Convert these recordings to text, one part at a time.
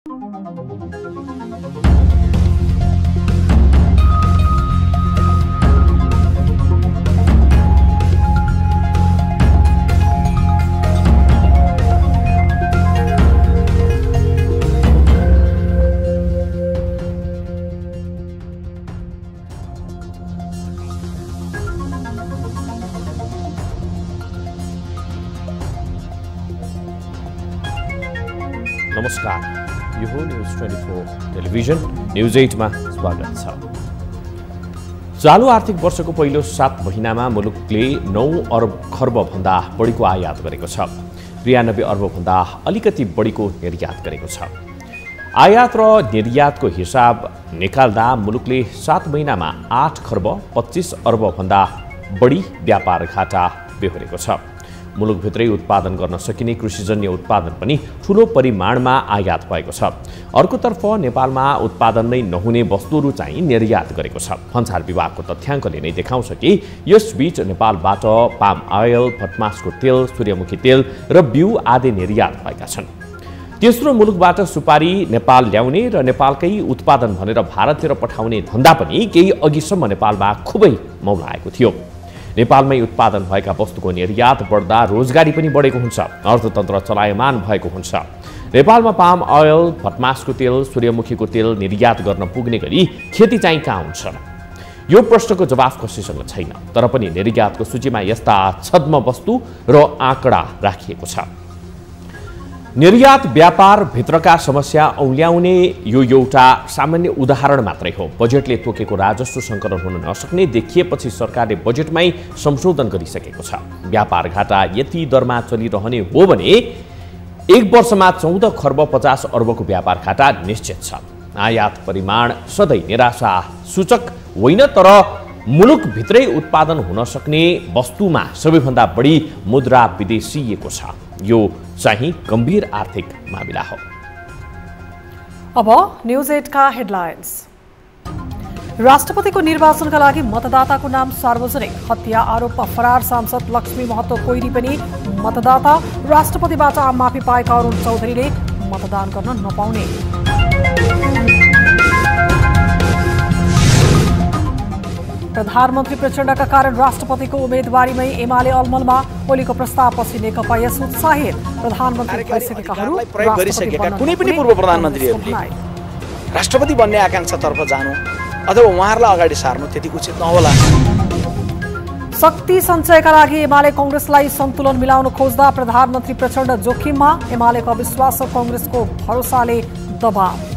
नमस्कार, यो हो न्यूज 24 टेलिभिजन न्यूज 8 मा स्वागत छ। चालू आर्थिक वर्षको पहिलो 7 महिनामा मुलुकले 9 अर्ब खर्ब भन्दा बढीको आयात गरेको छ। 93 अर्ब भन्दा अलिकति बढीको निर्यात गरेको छ। आयात र निर्यातको हिसाब निकाल्दा मुलुकले 7 महिनामा 8 खर्ब 25 अर्ब भन्दा बढी व्यापार घाटा बेहोरेको छ। मुलुकभित्रै उत्पादन गर्न सकिने कृषिजन्य उत्पादन पनि ठूलो परिमाणमा आयात भएको छ। अर्कोतर्फ नेपालमा उत्पादन नै नहुने वस्तुहरू चाहिँ निर्यात गरेको छ। भन्सार विभागको तथ्याङ्कले नै देखाउँछ कि यसबीच नेपालबाट पाम ऑयल, भटमासको तेल, सूर्यमुखी तेल र बिउ आदि निर्यात भएका छन्। तेस्रो मुलुकबाट सुपारी नेपाल ल्याउने र नेपालकै उत्पादन भनेर भारततिर पठाउने धन्दा पनि केही अघिसम्म नेपालमा खुबै मौलाएको थियो। नेपालमै उत्पादन भएका वस्तुको निर्यात बढ्दा रोजगारी पनि बढेको हुन्छ, अर्थतन्त्र चलायमान भएको हुन्छ। नेपालमा पाम ऑयल, भटमासको तेल, सूर्यमुखीको तेल निर्यात गर्न पुग्ने गरी खेती चाहिँ कहाँ हुन्छ? यो प्रश्नको जवाफ कसैसँग छैन। तर पनि निर्यातको सूचीमा यस्ता छद्म वस्तु र आँकडा राखिएको छ। निर्यात व्यापार भित्रका समस्या औल्याउने यो एउटा सामान्य उदाहरण मात्रै हो। बजेटले तोकेको राजस्व सङ्कलन हुन नसक्ने देखिएपछि सरकारले बजेटमै संशोधन गरिसकेको छ। व्यापार घाटा यति दरमा चलिरहने हो भने 1 वर्षमा 14 खर्ब 50 अर्बको व्यापार घाटा निश्चित छ। आयात परिमाण सधैँ निराशा सूचक होइन, तर मुलुकभित्रै उत्पादन हुन सक्ने वस्तुमा सबैभन्दा बढी मुद्रा विदेशिएको छ। यो चाहिँ गम्भीर आर्थिक मामिला हो। अब न्यूज 8 का हेडलाइन्स। राष्ट्रपतिको निर्वाचनका लागि मतदाताको नाम सार्वजनिक। हत्या आरोपमा फरार सांसद लक्ष्मी महतो कोइरी पनि मतदाता। राष्ट्रपतिबाट आम माफी पाएका अरुण चौधरीले मतदान गर्न नपाउने। प्रधानमन्त्री प्रचण्डका कारण राष्ट्रपतिको उम्मेदवारीमै एमाले अलमलमा। ओलीको प्रस्तावपछि नेकपा यस उत्साहित। प्रधानमन्त्री भइसकेकाहरू गरिसकेका कुनै पनि पूर्व प्रधानमन्त्रीहरूले राष्ट्रपति बन्ने आकांक्षातर्फ जानु अथवा उहाँहरूलाई अगाडि सार्नु त्यति उचित नहोला। शक्ति सञ्चयका लागि एमाले कांग्रेसलाई सन्तुलन मिलाउन खोज्दा प्रधानमन्त्री प्रचण्ड जोखिममा। एमालेको अविश्वास र कांग्रेसको भरोसाले दबाव।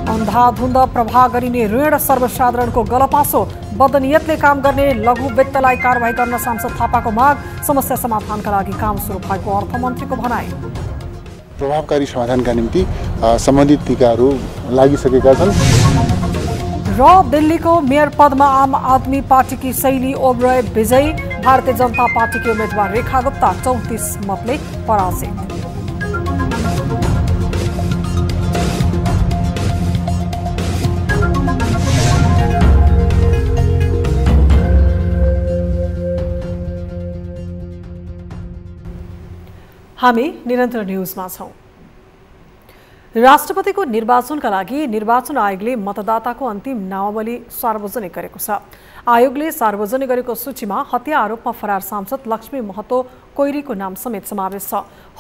अंधाधुन्द प्रभाव गरिने ऋण सर्वसाधारणको गलपासो। बदनियतले काम गर्ने लघु वित्तलाई कारबाही गर्न सांसद थापाको माग। समस्या समाधानका लागि काम सुरु भएको अर्थमन्त्रीको भनाई। प्रभावकारी समाधानका निम्ति सम्बन्धित निकायहरू लागिसकेका छन्। र दिल्लीको मेयर पदमा आम आदमी पार्टीकी शैली ओब्राय विजयी। भारतीय जनता पार्टीकी उम्मेद्वार रेखा गुप्ता 34 मतले पराजित। हामी निरन्तर न्यूजमा छौं। राष्ट्रपतिको निर्वाचनका लागि निर्वाचन आयोगले मतदाताको अन्तिम नामावली सार्वजनिक गरेको छ। आयोगले सार्वजनिक गरेको सूचीमा हत्या आरोपमा फरार सांसद लक्ष्मी महतो कोइरीको नाम समेत समावेश छ।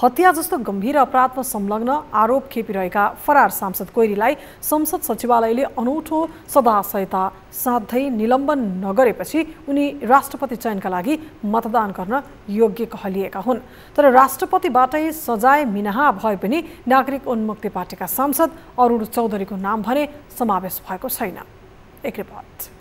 हत्या जस्तो गम्भीर अपराधमा संलग्न आरोप खेपिरहेका फरार सांसद कोइरीलाई संसद सचिवालयले अनौठो सदाशयता साध्यै निलम्बन नगरेपछि उनी राष्ट्रपति चयनका लागि मतदान गर्न योग्य कहलिएका हुन्। तर राष्ट्रपतिबाटै सजाय मिनाहा भए पनि नागरिक उन्मुक्ति पार्टीका सांसद अरुण चौधरीको नाम भने समावेश भएको छैन। एक रिपोर्ट।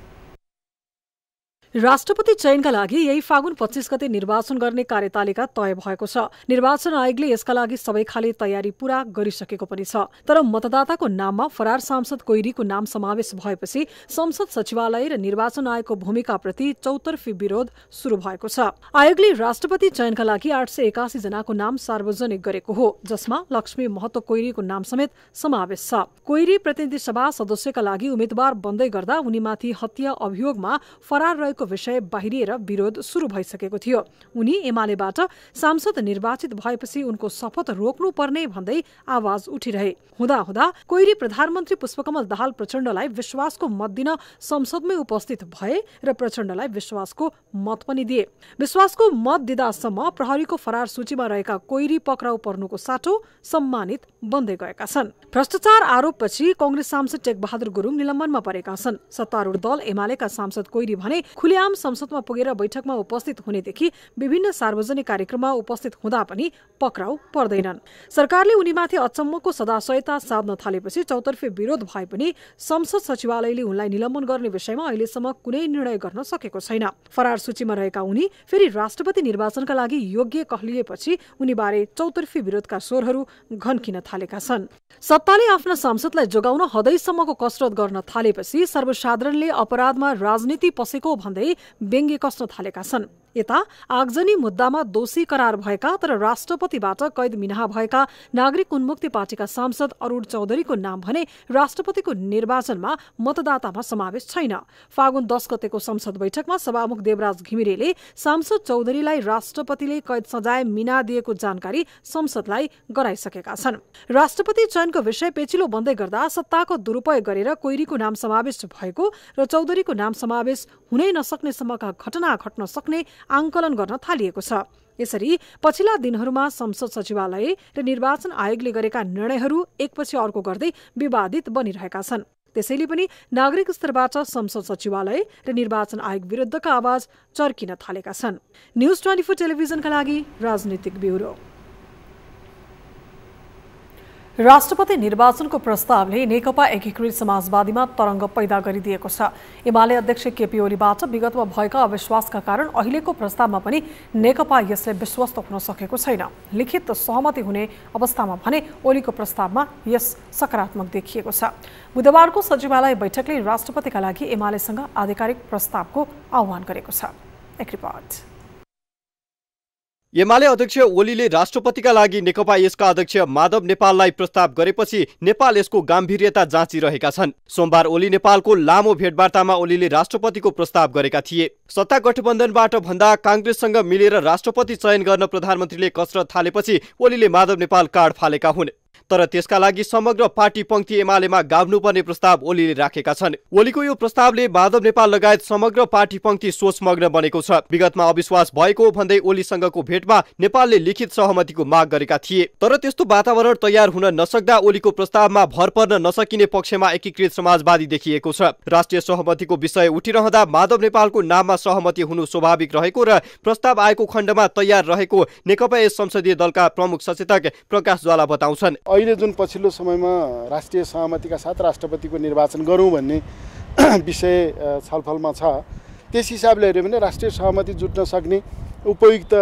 राष्ट्रपति चयनका लागि यही फागुन 25 गते निर्वाचन गर्ने कार्यतालिका तय भएको छ। निर्वाचन आयोगले यसका लागि सबै खाले तयारी पूरा गरिसकेको पनि छ। तर मतदाताको नाममा फरार सांसद कोइरीको नाम समावेश भएपछि संसद सचिवालय र निर्वाचन आयोगको भूमिकाप्रति चौतर्फी विरोध सुरु भएको छ। आयोगले राष्ट्रपति चयनका लागि 881 जनाको नाम सार्वजनिक गरेको हो, जसमा लक्ष्मी महतो कोइरीको नाम समेत समावेश छ। कोइरी प्रतिनिधि सभा सदस्यका लागि उम्मेद्वार बन्दै गर्दा उनीमाथि हत्या अभियोगमा फरार रहेको विषय बाहिरिएर विरोध सुरु भइसकेको थियो। उनी एमालेबाट सांसद निर्वाचित भएपछि उनको शपथ रोक्नुपर्ने भन्दै आवाज उठिरहे। हुँदा कोइरी प्रधानमन्त्री पुष्पकमल दाहाल प्रचण्डलाई विश्वासको मत दिन संसदमै उपस्थित भए र प्रचण्डलाई विश्वासको मत पनि दिए। विश्वासको मत दिँदासम्म प्रहरीको फरार सूचीमा रहेका कोइरी पक्राउ पर्नुको साटो सम्मानित बन्दै गएका छन्। भ्रष्टाचार आरोपपछि कांग्रेस सांसद टेकबहादुर गुरुङ निलम्बनमा परेका छन्। सत्तारूढ दल एमालेका सांसद कोइरी भने खुलेआम संसदमा पुगेर बैठकमा उपस्थित हुनेदेखि विभिन्न सार्वजनिक कार्यक्रममा उपस्थित हुँदा पनि पक्राउ पर्दैनन्। सरकारले उनीमाथि अचम्मको सदाशयता साध्न थालेपछि चौतर्फी विरोध भए पनि संसद सचिवालयले उनलाई निलम्बन गर्ने विषयमा अहिलेसम्म कुनै निर्णय गर्न सकेको छैन। फरार सूचीमा रहेका उनी फेरि राष्ट्रपति निर्वाचनका लागि योग्य कहलिएपछि उनीबारे चौतर्फी विरोधका स्वरहरू घन्किन थालेका छन्। सत्ताले आफ्ना सांसदलाई जोगाउन हदैसम्मको कसरत गर्न थालेपछि सर्वसाधारणले अपराधमा राजनीति पसेको भन्दै व्यङ्ग्य कस्न थालेका छन्। यता आगजनी मुद्दामा दोषी करार भएका तर राष्ट्रपतिबाट कैद मिनाहा भएका नागरिक उन्मुक्ति पार्टीका सांसद अरूण चौधरीको नाम भने राष्ट्रपतिको निर्वाचनमा मतदातामा समावेश छैन। फागुन 10 गतेको संसद बैठकमा सभामुख देवराज घिमिरेले सांसद चौधरीलाई राष्ट्रपतिले कैद सजाय मिना दिएको जानकारी संसदलाई गराइसकेका छन्। राष्ट्रपति चयनको विषय पेचिलो बन्दै गर्दा सत्ताको दुरुपयोग गरेर कोइरीको नाम समावेश भएको र चौधरीको नाम समावेश हुनै नसक्नेसम्मका घटना घट्न सक्ने आंकलन गर्न थालिएको छ। यसरी पछिल्ला दिनहरूमा संसद सचिवालय र निर्वाचन आयोगले गरेका निर्णयहरू एकपछि अर्को गर्दै विवादित बनिरहेका छन्। त्यसैले पनि नागरिक स्तरबाट संसद सचिवालय र निर्वाचन आयोग विरुद्धका आवाज चर्किन थालेका छन्। न्यूज 24 टेलिभिजनका लागि राजनीतिक ब्युरो। राष्ट्रपति निर्वाचनको प्रस्तावले नेकपा एकीकृत समाजवादीमा तरंग पैदा गरिदिएको छ। एमाले अध्यक्ष केपी ओलीबाट विगतमा भएका अविश्वासका कारण अहिलेको प्रस्तावमा पनि नेकपा यसले विश्वस्त हुन सकेको छैन। लिखित सहमति हुने अवस्थामा भने ओलीको प्रस्तावमा यस सकारात्मक देखिएको छ। बुधबारको सचिवालय बैठकले राष्ट्रपतिका लागि एमालेसँग आधिकारिक प्रस्तावको आह्वान गरेको छ। एक रिपोर्ट। एमाले अध्यक्ष ओलीले राष्ट्रपतिका लागि नेकपा यसका अध्यक्ष माधव नेपाललाई प्रस्ताव गरेपछि नेपाल यसको गाम्भीर्यता जाँचिरहेका छन्। सोमबार ओली नेपालको लामो भेटवार्तामा ओलीले राष्ट्रपतिको प्रस्ताव गरेका थिए। सत्ता गठबन्धनबाट भन्दा कांग्रेससँग मिलेर राष्ट्रपति चयन गर्न प्रधानमन्त्रीले कसरत थालेपछि ओलीले माधव नेपाल कार्ड फालेका हुन्। तर त्यसका लागि समग्र पार्टी पंक्ति एमालेमा गाभ्नुपर्ने प्रस्ताव ओलीले राखेका छन्। ओलीको यो प्रस्तावले माधव नेपाल लगायत समग्र पार्टी पंक्ति सोचमग्न बनेको छ। विगतमा अविश्वास भएको भन्दै ओलीसँगको भेटमा नेपालले लिखित सहमतिको माग गरेका थिए। तर त्यस्तो वातावरण तयार हुन नसक्दा ओलीको प्रस्तावमा भर पर्न नसकिने पक्षमा एकीकृत समाजवादी देखिएको छ। राष्ट्रिय सहमतिको विषय उठिरहँदा माधव नेपालको नाममा सहमति हुनु स्वाभाविक रहेको र प्रस्ताव आएको खण्डमा तयार रहेको नेकपा एस संसदीय दलका प्रमुख सचेतक प्रकाश ज्वाला बताउँछन्। अहिले जुन पछिल्लो समयमा राष्ट्रिय सहमतिका साथ राष्ट्रपतिको निर्वाचन गरौँ भन्ने विषय छलफलमा छ, त्यस हिसाबले हेऱ्यो भने राष्ट्रिय सहमति जुट्न सक्ने उपयुक्त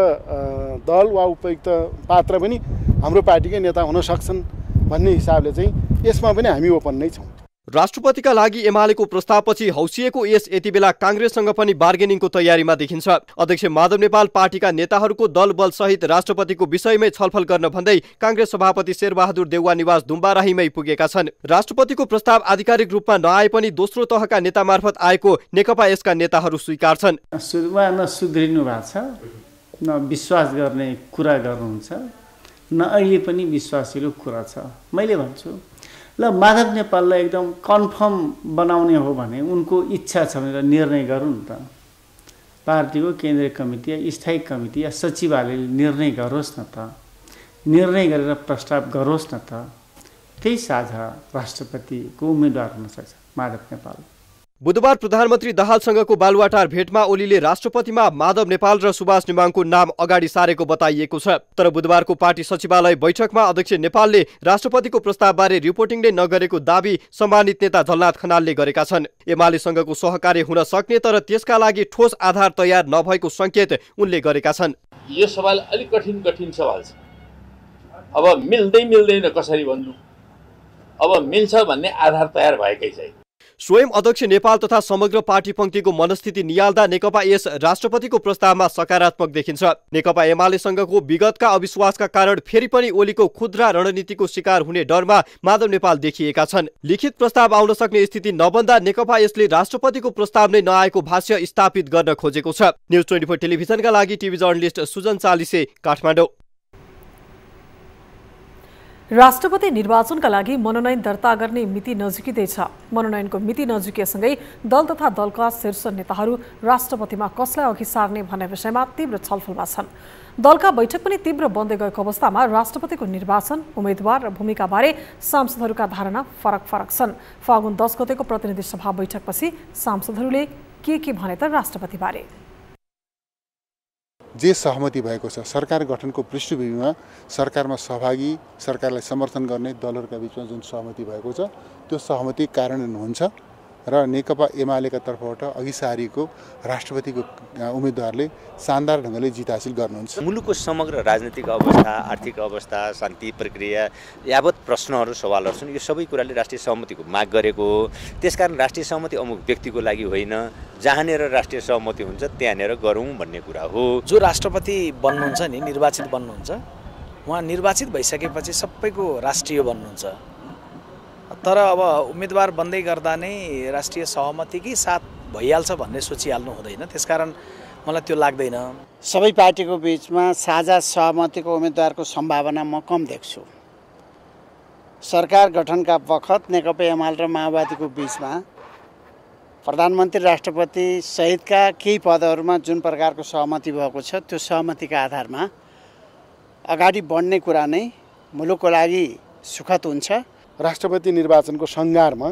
दल वा उपयुक्त पात्र पनि हाम्रो पार्टीकै नेता हुन सक्छन् भन्ने हिसाबले चाहिँ यसमा पनि हामी ओपन नै छौँ। राष्ट्रपतिका लागि एमालेको प्रस्तावपछि हौसिएको यस यति बेला कांग्रेससँग पनि बार्गेनिङको तयारीमा देखिन्छ। अध्यक्ष माधव नेपाल पार्टीका नेताहरूको दलबल सहित राष्ट्रपतिको विषयमै छलफल गर्न भन्दै कांग्रेस सभापति शेरबहादुर देउवा निवास दुम्बाराहीमै पुगेका छन्। राष्ट्रपतिको प्रस्ताव आधिकारिक रूपमा नआए पनि दोस्रो तहका नेता मार्फत आएको नेकपा यसका नेताहरू स्वीकार्छन्। सुरुमा न सुध्रिनु भएको छ, न विश्वास गर्ने कुरा गर्नुहुन्छ, न अहिले पनि विश्वासिलो कुरा छ। मैले भन्छु ल माधव नेपाललाई एकदम कन्फर्म बनाउने हो भने उनको इच्छा छ भनेर निर्णय गरौँ न त। पार्टीको केन्द्रीय कमिटी या स्थायी कमिटी या सचिवालयले निर्णय गरोस् न त, निर्णय गरेर प्रस्ताव गरोस् न त। त्यही साझा राष्ट्रपतिको उम्मेदवार हुन सक्छ माधव नेपाल। बुधबार प्रधानमन्त्री दाहालसँगको बालुवाटार भेटमा ओलीले राष्ट्रपतिमा माधव नेपाल र सुभाष नेमाङको नाम अगाडि सारेको बताइएको छ। तर बुधबारको पार्टी सचिवालय बैठकमा अध्यक्ष नेपालले राष्ट्रपतिको प्रस्तावबारे रिपोर्टिङ नै नगरेको दाबी सम्मानित नेता झलनाथ खनालले गरेका छन्। एमालेसँगको सहकार्य हुन सक्ने तर त्यसका लागि ठोस आधार तयार नभएको संकेत उनले गरेका छन्। यो सवाल अलिक कठिन सवाल छ। अब मिल्दैन कसरी भन्नु, अब मिल्छ भन्ने आधार तयार भएकै छैन। स्वयं अध्यक्ष नेपाल तथा समग्र पार्टी पंक्तिको मनस्थिति नियाल्दा नेकपा यस राष्ट्रपतिको प्रस्तावमा सकारात्मक देखिन्छ। नेकपा एमालेसँगको विगतका अविश्वासका कारण फेरि पनि ओलीको खुद्रा रणनीतिको शिकार हुने डरमा माधव नेपाल देखिएका छन्। लिखित प्रस्ताव आउन सक्ने स्थिति नबन्दा नेकपा यसले राष्ट्रपतिको प्रस्ताव नै नआएको भाष्य स्थापित गर्न खोजेको छ। न्युज 24 टेलिभिजनका लागि टिभी जर्नलिस्ट सुजन चालिसे, काठमाडौँ। राष्ट्रपति निर्वाचनका लागि मनोनयन दर्ता गर्ने मिति नजिकिँदैछ। मनोनयनको मिति नजिकिएसँगै दल तथा दलका शीर्ष नेताहरू राष्ट्रपतिमा कसलाई अघि सार्ने भन्ने विषयमा तीव्र छलफलमा छन्। दलका बैठक पनि तीव्र बन्दै गएको अवस्थामा राष्ट्रपतिको निर्वाचन, उम्मेद्वार र भूमिकाबारे सांसदहरूका धारणा फरक छन्। फागुन 10 गतेको प्रतिनिधि सभा बैठकपछि सांसदहरूले के भने त राष्ट्रपतिबारे जे सहमति भएको छ, सरकार गठनको पृष्ठभूमिमा सरकारमा सहभागी, सरकारलाई समर्थन गर्ने दलहरूका बीचमा जुन सहमति भएको छ त्यो सहमति कार्यान्वयन हुन्छ र नेकपा एमालेका तर्फबाट अघि सारिएको राष्ट्रपतिको उम्मेदवारले शानदार ढङ्गले जित हासिल गर्नुहुन्छ। मुलुकको समग्र राजनीतिक अवस्था, आर्थिक अवस्था, शान्ति प्रक्रिया यावत प्रश्नहरू, सवालहरू छन्। यो सबै कुराले राष्ट्रिय सहमतिको माग गरेको हो। त्यसकारण राष्ट्रिय सहमति अमुक व्यक्तिको लागि होइन, जहाँनिर राष्ट्रिय सहमति हुन्छ त्यहाँनिर गरौँ भन्ने कुरा हो। जो राष्ट्रपति बन्नुहुन्छ नि, निर्वाचित बन्नुहुन्छ, उहाँ निर्वाचित भइसकेपछि सबैको राष्ट्रिय बन्नुहुन्छ। तर अब उम्मेदवार बन्दै गर्दा नै राष्ट्रिय सहमतिकै साथ भइहाल्छ भन्ने सोचिहाल्नु हुँदैन। त्यसकारण मलाई त्यो लाग्दैन। सबै पार्टीको बीचमा साझा सहमतिको उम्मेदवारको सम्भावना म कम देख्छु। सरकार गठनका बखत नेकपा एमाले र माओवादीको बीचमा प्रधानमन्त्री, राष्ट्रपति सहितका केही पदहरूमा जुन प्रकारको सहमति भएको छ त्यो सहमतिका आधारमा अगाडि बढ्ने कुरा नै मुलुकको लागि सुखद हुन्छ। राष्ट्रपति निर्वाचनको सङ्घारमा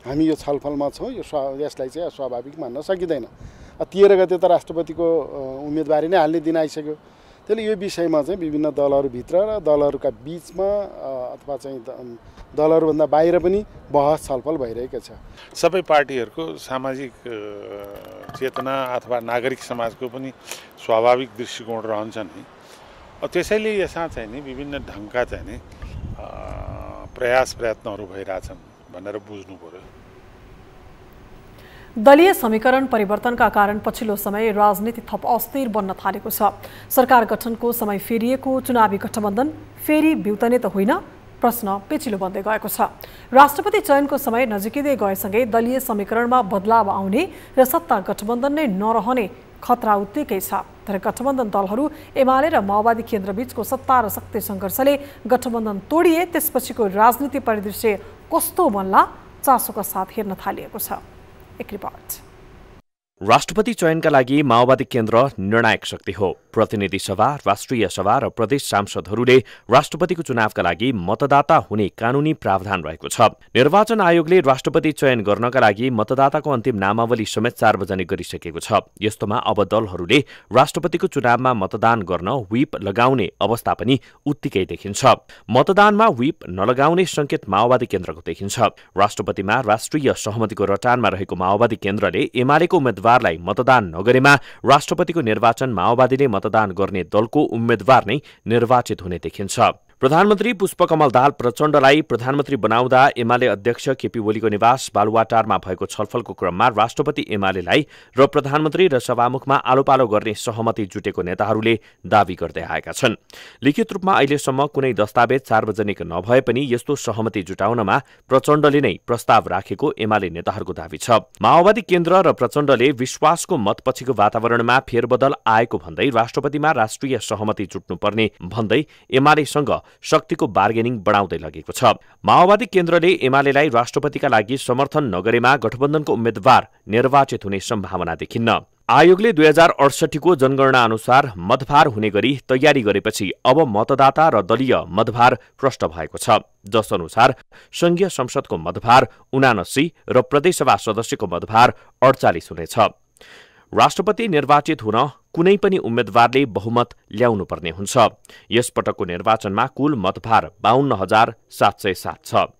हामी यो छलफलमा छौँ। यसलाई चाहिँ स्वाभाविक मान्न सकिँदैन। 13 गते त राष्ट्रपतिको उम्मेदवारी नै हाल्ने दिन आइसक्यो। त्यसले यो विषयमा चाहिँ विभिन्न दलहरूभित्र र दलहरूका बीचमा अथवा चाहिँ दलहरूभन्दा बाहिर पनि बहस छलफल भइरहेको छ। सबै पार्टीहरूको सामाजिक चेतना अथवा नागरिक समाजको पनि स्वाभाविक दृष्टिकोण रहन्छ नि। त्यसैले यसमा चाहिँ नि विभिन्न ढङ्गका चाहिँ नि प्रयत्नहरू भइरहेछन् भनेर बुझ्नु पर्यो। दलीय समीकरण परिवर्तनका कारण पछिल्लो समय राजनीति थप अस्थिर बन्न थालेको छ। सरकार गठनको समय फेरिएको चुनावी गठबन्धन फेरि बिउतने त होइन, प्रश्न पेचिलो बन्दै गएको छ। राष्ट्रपति चयनको समय नजिकिँदै गएसँगै दलीय समीकरणमा बदलाव आउने र सत्ता गठबन्धन नै नरहने खतरा उत्तिकै छ। तर गठबन्धन दलहरू एमाले र माओवादी केन्द्रबीचको सत्ता र शक्ति सङ्घर्षले गठबन्धन तोडिए त्यसपछिको राजनीति परिदृश्य कस्तो बन्ला चासोका साथ हेर्न थालिएको छ। एक रिपोर्ट। राष्ट्रपति चयनका लागि माओवादी केन्द्र निर्णायक शक्ति हो। प्रतिनिधि सभा, राष्ट्रिय सभा र प्रदेश सांसदहरूले राष्ट्रपतिको चुनावका लागि मतदाता हुने कानूनी प्रावधान रहेको छ। निर्वाचन आयोगले राष्ट्रपति चयन गर्नका लागि मतदाताको अन्तिम नामावली समेत सार्वजनिक गरिसकेको छ। यस्तोमा अब दलहरूले राष्ट्रपतिको चुनावमा मतदान गर्न व्हिप लगाउने अवस्था पनि उत्तिकै देखिन्छ। मतदानमा व्हिप नलगाउने संकेत माओवादी केन्द्रको देखिन्छ। राष्ट्रपतिमा राष्ट्रिय सहमतिको रटानमा रहेको माओवादी केन्द्रले एमालेको उम्मेद्वारलाई मतदान नगरेमा राष्ट्रपतिको निर्वाचन माओवादीले मतदान गर्ने दलको उम्मेद्वार नै निर्वाचित हुने देखिन्छ। प्रधानमन्त्री पुष्पकमल दाहाल प्रचण्डलाई प्रधानमन्त्री बनाउँदा एमाले अध्यक्ष केपी ओलीको निवास बालुवाटारमा भएको छलफलको क्रममा राष्ट्रपति एमालेलाई र प्रधानमन्त्री र सभामुखमा आलोपालो गर्ने सहमति जुटेको नेताहरूले दावी गर्दै आएका छन्। लिखित रूपमा अहिलेसम्म कुनै दस्तावेज सार्वजनिक नभए पनि यस्तो सहमति जुटाउनमा प्रचण्डले नै प्रस्ताव राखेको एमाले नेताहरूको दावी छ। माओवादी केन्द्र र प्रचण्डले विश्वासको मतपछिको वातावरणमा फेरबदल आएको भन्दै राष्ट्रपतिमा राष्ट्रिय सहमति जुट्नुपर्ने भन्दै एमालेसँग शक्तिको बार्गेनिङ बढाउँदै लगेको छ। माओवादी केन्द्रले एमालेलाई राष्ट्रपतिका लागि समर्थन नगरेमा गठबन्धनको उम्मेद्वार निर्वाचित हुने सम्भावना देखिन्न। आयोगले 2068 को जनगणना अनुसार मतभार हुने गरी तयारी गरेपछि अब मतदाता र दलीय मतभार प्रष्ट भएको छ। जसअनुसार संघीय संसदको मतभार 79 र प्रदेशसभा सदस्यको मतभार 48 हुनेछ। राष्ट्रपति निर्वाचित हुन कुनै पनि उम्मेद्वारले बहुमत ल्याउनु पर्ने हुन्छ। यसपटकको निर्वाचनमा कुल मतभार 52,707 छ।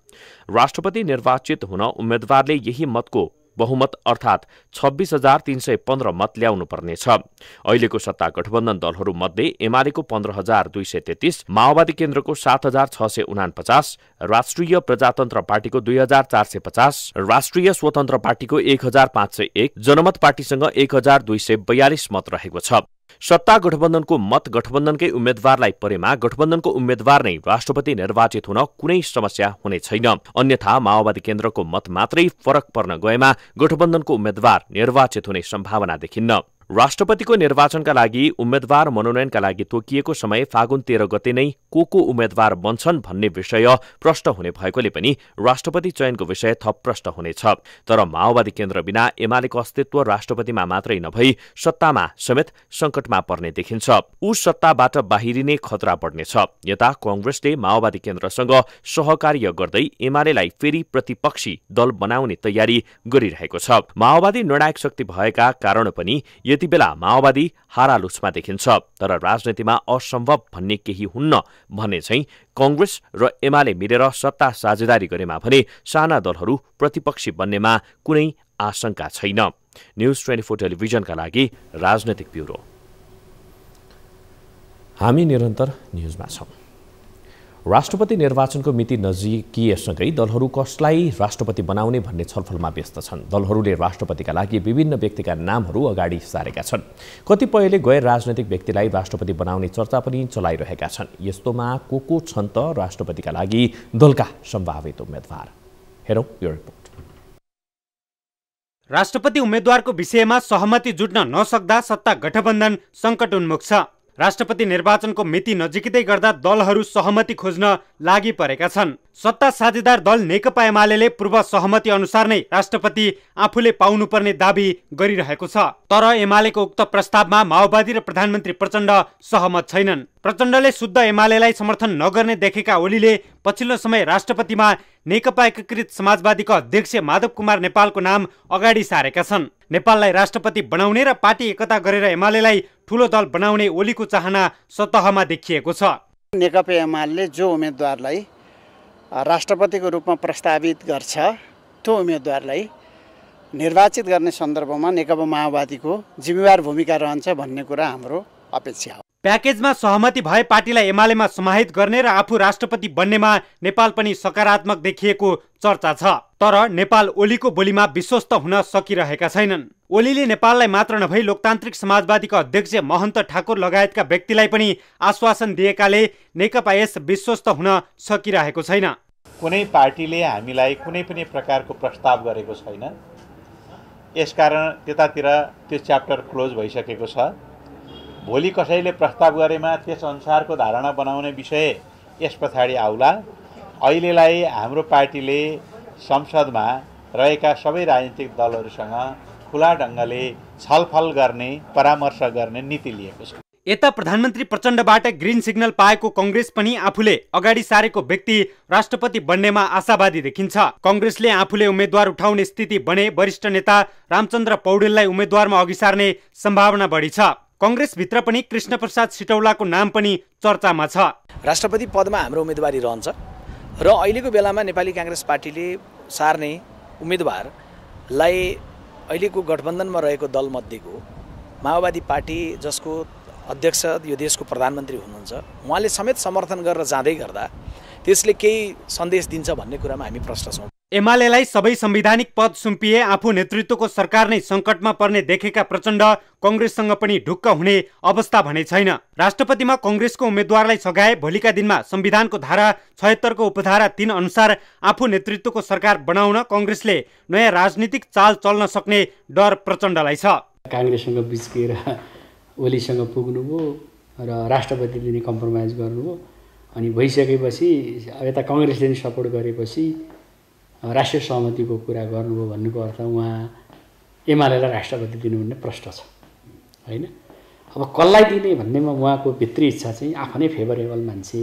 राष्ट्रपति निर्वाचित हुन उम्मेद्वारले यही मतको बहुमत अर्थात् 26,315 मत ल्याउनु पर्नेछ। अहिलेको सत्ता गठबन्धन दलहरू मध्ये एमालेको 15,233, माओवादी केन्द्रको 7,649, राष्ट्रिय प्रजातन्त्र पार्टीको 2,450, राष्ट्रिय स्वतन्त्र पार्टीको 1,501, जनमत पार्टीसँग 1,242 मत रहेको छ। सत्ता गठबन्धनको मत गठबन्धनकै उम्मेद्वारलाई परेमा गठबन्धनको उम्मेद्वार नै राष्ट्रपति निर्वाचित हुन कुनै समस्या हुने छैन। अन्यथा माओवादी केन्द्रको मत मात्रै फरक पर्न गएमा गठबन्धनको उम्मेद्वार निर्वाचित हुने सम्भावना देखिन्न। राष्ट्रपतिको निर्वाचनका लागि उम्मेद्वार मनोनयनका लागि तोकिएको समय फागुन 13 गते नै को उम्मेद्वार बन्छन् भन्ने विषय प्रष्ट हुने भएकोले पनि राष्ट्रपति चयनको विषय थप प्रष्ट हुनेछ। तर माओवादी केन्द्र बिना एमालेको अस्तित्व राष्ट्रपतिमा मात्रै नभई सत्तामा समेत संकटमा पर्ने देखिन्छ। ऊ सत्ताबाट बाहिरिने खतरा बढ्नेछ। यता कांग्रेसले माओवादी केन्द्रसँग सहकार्य गर्दै एमालेलाई फेरि प्रतिपक्षी दल बनाउने तयारी गरिरहेको छ। माओवादी निर्णायक शक्ति भएका कारण पनि यति बेला माओवादी हारालुछमा देखिन्छ। तर राजनीतिमा असम्भव भन्ने केही हुन्न भन्ने चाहिँ कांग्रेस र एमाले मिलेर सत्ता साझेदारी गरेमा भने साना दलहरू प्रतिपक्षी बन्नेमा कुनै आशंका छैन। न्यूज 24 टेलिभिजनका लागि राजनैतिक ब्युरो। हामी निरन्तर न्यूजमा छौं। राष्ट्रपति निर्वाचनको मिति नजिकिएसँगै दलहरू कसलाई राष्ट्रपति बनाउने भन्ने छलफलमा व्यस्त छन्। दलहरूले राष्ट्रपतिका लागि विभिन्न व्यक्तिका नामहरू अगाडि सारेका छन्। कतिपयले गैर राजनैतिक व्यक्तिलाई राष्ट्रपति बनाउने चर्चा पनि चलाइरहेका छन्। यस्तोमा को छन् त राष्ट्रपतिका लागि दलका सम्भावित उम्मेद्वार? हेरौं यो रिपोर्ट। राष्ट्रपति उम्मेद्वारको विषयमा सहमति जुट्न नसक्दा सत्ता गठबन्धन संकट उन्मुख छ। राष्ट्रपति निर्वाचनको मिति नजिकै गर्दा दलहरू सहमति खोज्न लागि परेका छन्। सत्ता साझेदार दल नेकपा एमालेले पूर्व सहमति अनुसार नै राष्ट्रपति आफूले पाउनुपर्ने दाबी गरिरहेको छ। तर एमालेको उक्त प्रस्तावमा माओवादी र प्रधानमन्त्री प्रचण्ड सहमत छैनन्। प्रचण्डले शुद्ध एमालेलाई समर्थन नगर्ने देखेका ओलीले पछिल्लो समय राष्ट्रपतिमा नेकपा एकीकृत समाजवादीका अध्यक्ष माधव कुमार नेपालको नाम अगाडि सारेका छन्। नेपाललाई राष्ट्रपति बनाउने र पार्टी एकता गरेर एमालेलाई ठूलो दल बनाउने ओलीको चाहना सतहमा देखिएको छ। नेकपा एमाले जो उम्मेद्वारलाई राष्ट्रपतिको रूपमा प्रस्तावित गर्छ त्यो उम्मेद्वारलाई निर्वाचित गर्ने सन्दर्भमा नेकपा माओवादीको जिम्मेवार भूमिका रहन्छ भन्ने कुरा हाम्रो अपेक्षा हो। प्याकेजमा सहमति भए पार्टीलाई एमालेमा समाहित गर्ने र आफू राष्ट्रपति बन्नेमा नेपाल पनि सकारात्मक देखिएको चर्चा छ। तर नेपाल ओलीको बोलीमा विश्वस्त हुन सकिरहेका छैनन्। ओलीले नेपाललाई मात्र नभई लोकतान्त्रिक समाजवादीका अध्यक्ष महन्त ठाकुर लगायतका व्यक्तिलाई पनि आश्वासन दिएकाले नेकपा यस विश्वस्त हुन सकिरहेको छैन। कुनै पार्टीले हामीलाई कुनै पनि प्रकारको प्रस्ताव गरेको छैन। यसकारण त्यतातिर त्यो च्याप्टर क्लोज भइसकेको छ। भोलि कसैले प्रस्ताव गरेमा त्यस अनुसारको धारणा बनाउने विषय यस पछाडि आउला। अहिलेलाई हाम्रो पार्टीले संसदमा रहेका सबै राजनीतिक दलहरूसँग खुला ढङ्गले छलफल गर्ने परामर्श गर्ने नीति लिएको छ। यता प्रधानमन्त्री प्रचण्डबाट ग्रीन सिग्नल पाएको कांग्रेस पनि आफूले अगाडि सारेको व्यक्ति राष्ट्रपति बन्नेमा आशावादी देखिन्छ। कांग्रेसले आफूले उम्मेद्वार उठाउने स्थिति बने वरिष्ठ नेता रामचन्द्र पौडेललाई उम्मेद्वारमा अघि सार्ने सम्भावना बढी छ। कांग्रेसभित्र पनि कृष्ण प्रसाद सिटौलाको नाम पनि चर्चामा छ। राष्ट्रपति पदमा हाम्रो उम्मेदवारी रहन्छ र अहिलेको बेलामा नेपाली कांग्रेस पार्टीले सार्ने उम्मेदवारलाई अहिलेको गठबन्धनमा रहेको दलमध्येको माओवादी पार्टी जसको अध्यक्ष यो देशको प्रधानमन्त्री हुनुहुन्छ उहाँले समेत समर्थन गरेर जाँदै गर्दा त्यसले केही सन्देश दिन्छ भन्ने कुरामा हामी प्रश्न छौँ। एमालेलाई सबै संवैधानिक पद सुम्पिए आफू नेतृत्वको सरकार नै संकटमा पर्ने देखेका प्रचण्ड कांग्रेससँग पनि ढुक्क हुने अवस्था भने छैन। राष्ट्रपतिमा कांग्रेसको उम्मेद्वारलाई सघाए भोलिका दिनमा संविधानको धारा 76 को उपधारा 3 अनुसार आफू नेतृत्वको सरकार बनाउन कांग्रेसले नयाँ राजनीतिक चाल चल्न सक्ने डर प्रचण्डलाई छ। कांग्रेससँग बिचकेर ओलीसँग पुग्नुभयो र राष्ट्रपतिले नै कम्प्रोमाइज गर्नुभयो अनि भइसकेपछि यता कांग्रेसले नै सपोर्ट गरेपछि राष्ट्रिय सहमतिको कुरा गर्नुभयो भन्नुको अर्थ उहाँ एमालेलाई राष्ट्रपति दिनु भन्ने प्रश्न छ हैन। अब कसलाई दिने भन्नेमा उहाँको भित्री इच्छा चाहिँ आफ्नै फेभरेबल मान्छे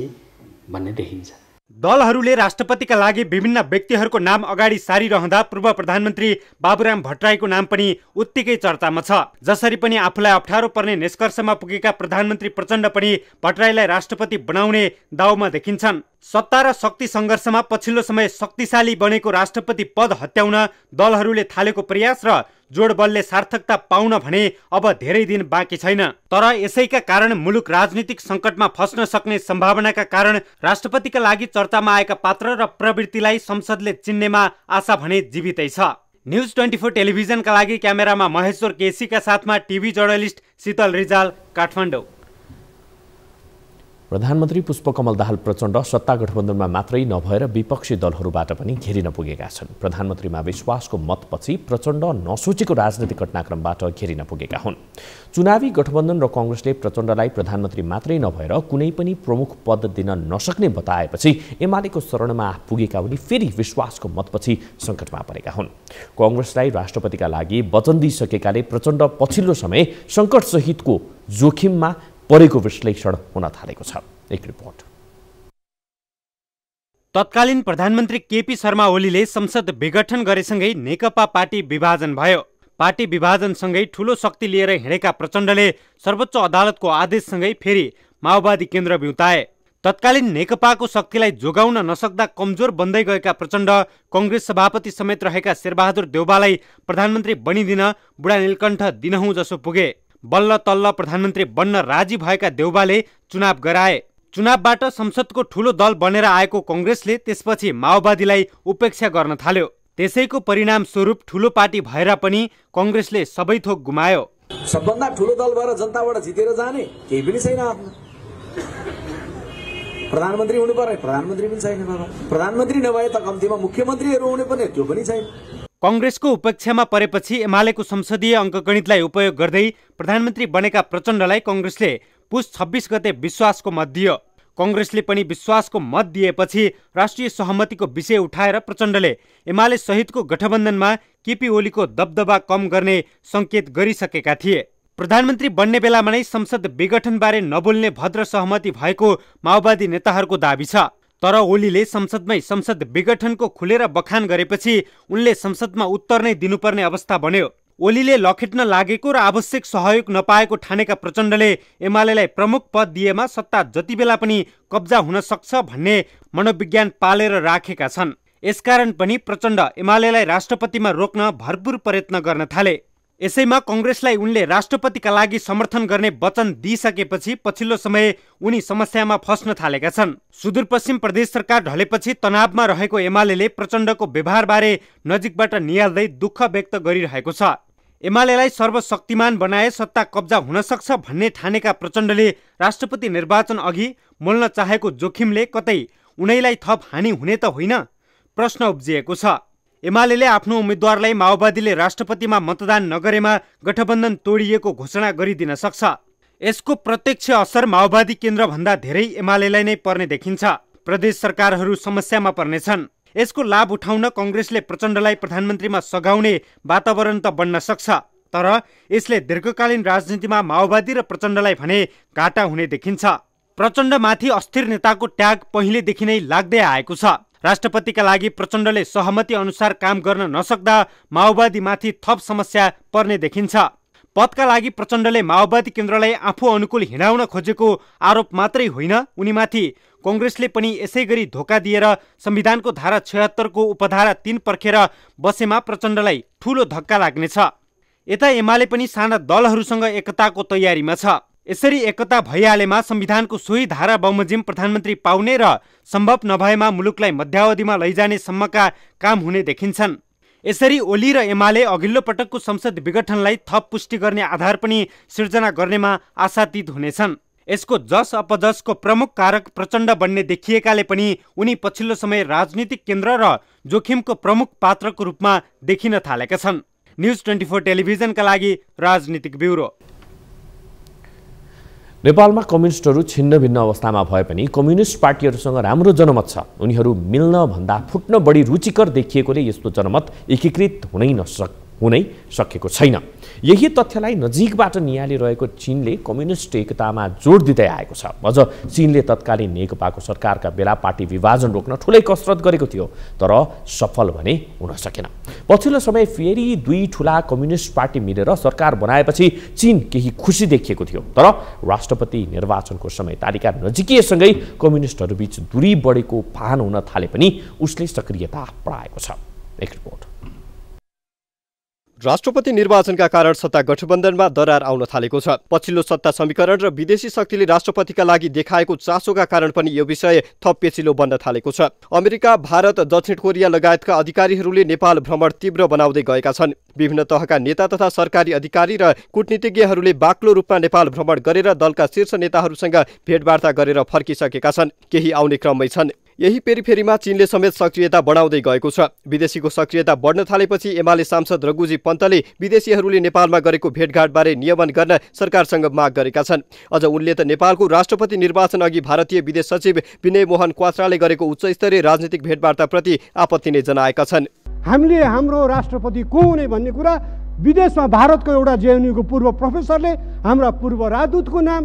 भन्ने देखिन्छ। दलहरूले राष्ट्रपतिका लागि विभिन्न व्यक्तिहरूको नाम अगाडि सारिरहँदा पूर्व प्रधानमन्त्री बाबुराम भट्टराईको नाम पनि उत्तिकै चर्चामा छ। जसरी पनि आफूलाई अप्ठ्यारो पर्ने निष्कर्षमा पुगेका प्रधानमन्त्री प्रचण्ड पनि भट्टराईलाई राष्ट्रपति बनाउने दाउमा देखिन्छन्। सत्ता र शक्ति सङ्घर्षमा पछिल्लो समय शक्तिशाली बनेको राष्ट्रपति पद हत्याउन दलहरूले थालेको प्रयास र जोडबलले सार्थकता पाउन भने अब धेरै दिन बाँकी छैन। तर यसैका कारण मुलुक राजनीतिक सङ्कटमा फस्न सक्ने सम्भावनाका कारण राष्ट्रपतिका लागि चर्चामा आएका पात्र र प्रवृत्तिलाई संसदले चिन्नेमा आशा भने जीवितै छ। न्युज 24 टेलिभिजनका लागि क्यामेरामा महेश्वर केसीका साथमा टिभी जर्नलिस्ट शीतल रिजाल, काठमाडौँ। प्रधानमन्त्री पुष्पकमल दाहाल प्रचण्ड सत्ता गठबन्धनमा मात्रै नभएर विपक्षी दलहरूबाट पनि घेरिन पुगेका छन्। प्रधानमन्त्रीमा विश्वासको मतपछि प्रचण्ड नसोचेको राजनीतिक घटनाक्रमबाट घेरिन पुगेका हुन्। चुनावी गठबन्धन र कांग्रेसले प्रचण्डलाई प्रधानमन्त्री मात्रै नभएर कुनै पनि प्रमुख पद दिन नसक्ने बताएपछि एमालेको शरणमा पुगेका उनी फेरि विश्वासको मतपछि सङ्कटमा परेका हुन्। कांग्रेसलाई राष्ट्रपतिका लागि वचन दिइसकेकाले प्रचण्ड पछिल्लो समय सङ्कटसहितको जोखिममा परेको विश्लेषण हुन थालेको छ। एक रिपोर्ट। तत्कालीन प्रधानमन्त्री केपी शर्मा ओलीले संसद विघटन गरेसँगै नेकपा पार्टी विभाजन भयो। पार्टी विभाजनसँगै ठूलो शक्ति लिएर हिँडेका प्रचण्डले सर्वोच्च अदालतको आदेशसँगै फेरि माओवादी केन्द्र बिउताए। तत्कालीन नेकपाको शक्तिलाई जोगाउन नसक्दा कमजोर बन्दै गएका प्रचण्ड कांग्रेस सभापति समेत रहेका शेरबहादुर देउबालाई प्रधानमन्त्री बनिदिन बुढा नीलकण्ठ दिनहुँ जसो पुगे। बल्ल तल्ल प्रधानमन्त्री बन्न राजी भएका देउबाले चुनाव गराए। चुनावबाट संसदको ठूलो दल बनेर आएको कांग्रेसले त्यसपछि माओवादीलाई उपेक्षा गर्न थाल्यो। त्यसैको परिणाम स्वरूप ठूलो पार्टी भएर पनि कांग्रेसले सबै थोक गुमायो। सबभन्दा ठूलो दल भएर जनताबाट जितेर जाने केही पनि छैन। आफ्नो प्रधानमन्त्री हुनु पर्ने प्रधानमन्त्री पनि छैन। प्रधानमन्त्री नभए त कम्तीमा मुख्यमन्त्रीहरू हुने पनि त्यो पनि छैन। कांग्रेसको उपेक्षामा परेपछि एमालेको संसदीय अङ्कगणितलाई उपयोग गर्दै प्रधानमन्त्री बनेका प्रचण्डलाई कांग्रेसले पुस 26 गते विश्वासको मत दियो। कांग्रेसले पनि विश्वासको मत दिएपछि राष्ट्रिय सहमतिको विषय उठाएर प्रचण्डले एमाले सहितको गठबन्धनमा केपी ओलीको दबदबा कम गर्ने संकेत गरिसकेका थिए। प्रधानमन्त्री बन्ने बेलामा नै संसद विघटनबारे नबोल्ने भद्र सहमति भएको माओवादी नेताहरूको दाबी छ। तर ओलीले संसदमै संसद विघटनको खुलेर बखान गरेपछि उनले संसदमा उत्तर नै दिनुपर्ने अवस्था बन्यो। ओलीले लखेट्न लागेको र आवश्यक सहयोग नपाएको ठानेका प्रचण्डले एमालेलाई प्रमुख पद दिएमा सत्ता जति बेला पनि कब्जा हुन सक्छ भन्ने मनोविज्ञान पालेर राखेका छन्। यसकारण पनि प्रचण्ड एमालेलाई राष्ट्रपतिमा रोक्न भरपूर प्रयत्न गर्न थाले। यसैमा कांग्रेसलाई उनले राष्ट्रपतिका लागि समर्थन गर्ने वचन दिइसकेपछि पछिल्लो समय उनी समस्यामा फस्न थालेका छन्। सुदूरपश्चिम प्रदेश सरकार ढलेपछि तनावमा रहेको एमालेले प्रचण्डको व्यवहारबारे नजिकबाट निहाल्दै दुःख व्यक्त गरिरहेको छ। एमालेलाई सर्वशक्तिमान बनाए सत्ता कब्जा हुन सक्छ भन्ने ठानेका प्रचण्डले राष्ट्रपति निर्वाचन अघि मोल्न चाहेको जोखिमले कतै उनैलाई थप हानि हुने त होइन प्रश्न उब्जिएको छ। एमालेले आफ्नो उम्मेद्वारलाई माओवादीले राष्ट्रपतिमा मतदान नगरेमा गठबन्धन तोडिएको घोषणा गरिदिन सक्छ। यसको प्रत्यक्ष असर माओवादी केन्द्रभन्दा धेरै एमालेलाई नै पर्ने देखिन्छ। प्रदेश सरकारहरू समस्यामा पर्नेछन्। यसको लाभ उठाउन कांग्रेसले प्रचण्डलाई प्रधानमन्त्रीमा सघाउने वातावरण त बन्न सक्छ। तर यसले दीर्घकालीन राजनीतिमा माओवादी र प्रचण्डलाई भने घाटा हुने देखिन्छ। प्रचण्डमाथि अस्थिर नेताको ट्याग पहिलेदेखि नै लाग्दै आएको छ। राष्ट्रपतिका लागि प्रचण्डले सहमति अनुसार काम गर्न नसक्दा माओवादीमाथि थप समस्या पर्ने देखिन्छ। पदका लागि प्रचण्डले माओवादी केन्द्रलाई आफू अनुकूल हिँडाउन खोजेको आरोप मात्रै होइन, उनीमाथि कांग्रेसले पनि यसै गरी धोका दिएर संविधानको धारा 76 को उपधारा 3 पर्खेर बसेमा प्रचण्डलाई ठूलो धक्का लाग्नेछ। यता एमाले पनि साना दलहरूसँग एकताको तयारीमा छ। यसरी एकता भइहालेमा संविधानको सोही धारा बमोजिम प्रधानमन्त्री पाउने र सम्भव नभएमा मुलुकलाई मध्यावधिमा लैजाने सम्मका काम हुने देखिन्छन्। यसरी ओली र एमाले अघिल्लो पटकको संसद विघटनलाई थप पुष्टि गर्ने आधार पनि सिर्जना गर्नेमा आशातीत हुनेछन्। यसको जस अपजसको प्रमुख कारक प्रचण्ड बन्ने देखिएकाले पनि उनी पछिल्लो समय राजनीतिक केन्द्र र जोखिमको प्रमुख पात्रको रूपमा देखिन थालेका छन्। न्युज 24 टेलिभिजनका लागि राजनीतिक ब्युरो। नेपालमा कम्युनिस्टहरू छिन्न भिन्न अवस्थामा भए पनि कम्युनिस्ट पार्टीहरूसँग राम्रो जनमत छ। उनीहरू मिल्न भन्दा फुट्न बढी रुचिकर देखिएकोले यस्तो जनमत एकीकृत हुनै हुनै सकेको छैन। यही तथ्यलाई नजिकबाट निहालिरहेको चीनले कम्युनिस्ट एकतामा जोड दिँदै आएको छ। अझ चीनले तत्कालीन नेकपाको सरकारका बेला पार्टी विभाजन रोक्न ठुलै कसरत गरेको थियो, तर सफल भने हुन सकेन। पछिल्लो समय फेरि दुई ठुला कम्युनिस्ट पार्टी मिलेर सरकार बनाएपछि चीन केही खुसी देखिएको थियो, तर राष्ट्रपति निर्वाचनको समय तालिका नजिकिएसँगै कम्युनिस्टहरूबीच दूरी बढेको भान हुन थाले पनि उसले सक्रियता बढाएको छ। एक रिपोर्ट। राष्ट्रपति निर्वाचनका कारण सत्ता गठबन्धनमा दरार आउन थालेको छ। पछिल्लो सत्ता समीकरण र विदेशी शक्तिले राष्ट्रपतिका लागि देखाएको चासोका कारण पनि यो विषय थप पेचिलो बन्न थालेको छ। अमेरिका, भारत, दक्षिण कोरिया लगायतका अधिकारीहरूले नेपाल भ्रमण तीव्र बनाउँदै गएका छन्। विभिन्न तहका नेता तथा सरकारी अधिकारी र कूटनीतिज्ञहरूले बाक्लो रूपमा नेपाल भ्रमण गरेर दलका शीर्ष नेताहरूसँग भेटवार्ता गरेर फर्किसकेका छन्। केही आउने क्रममै छन्। यही पेरिफेरीमा चीनले समेत सक्रियता बढाउँदै गएको छ। विदेशीको सक्रियता बढ्न थालेपछि एमाले सांसद रघुजी पन्तले विदेशीहरूले नेपालमा गरेको भेटघाटबारे नियमन गर्न सरकारसँग माग गरेका छन्। अझ उनले त नेपालको राष्ट्रपति निर्वाचन अघि भारतीय विदेश सचिव विनय मोहन क्वात्राले गरेको उच्चस्तरीय राजनीतिक भेटवार्ताप्रति आपत्ति नै जनाएका छन्। हामीले हाम्रो राष्ट्रपति को हुने भन्ने कुरा विदेशमा भारतको एउटा जेएनयूको पूर्व प्रोफेसरले हाम्रा पूर्व राजदूतको नाम,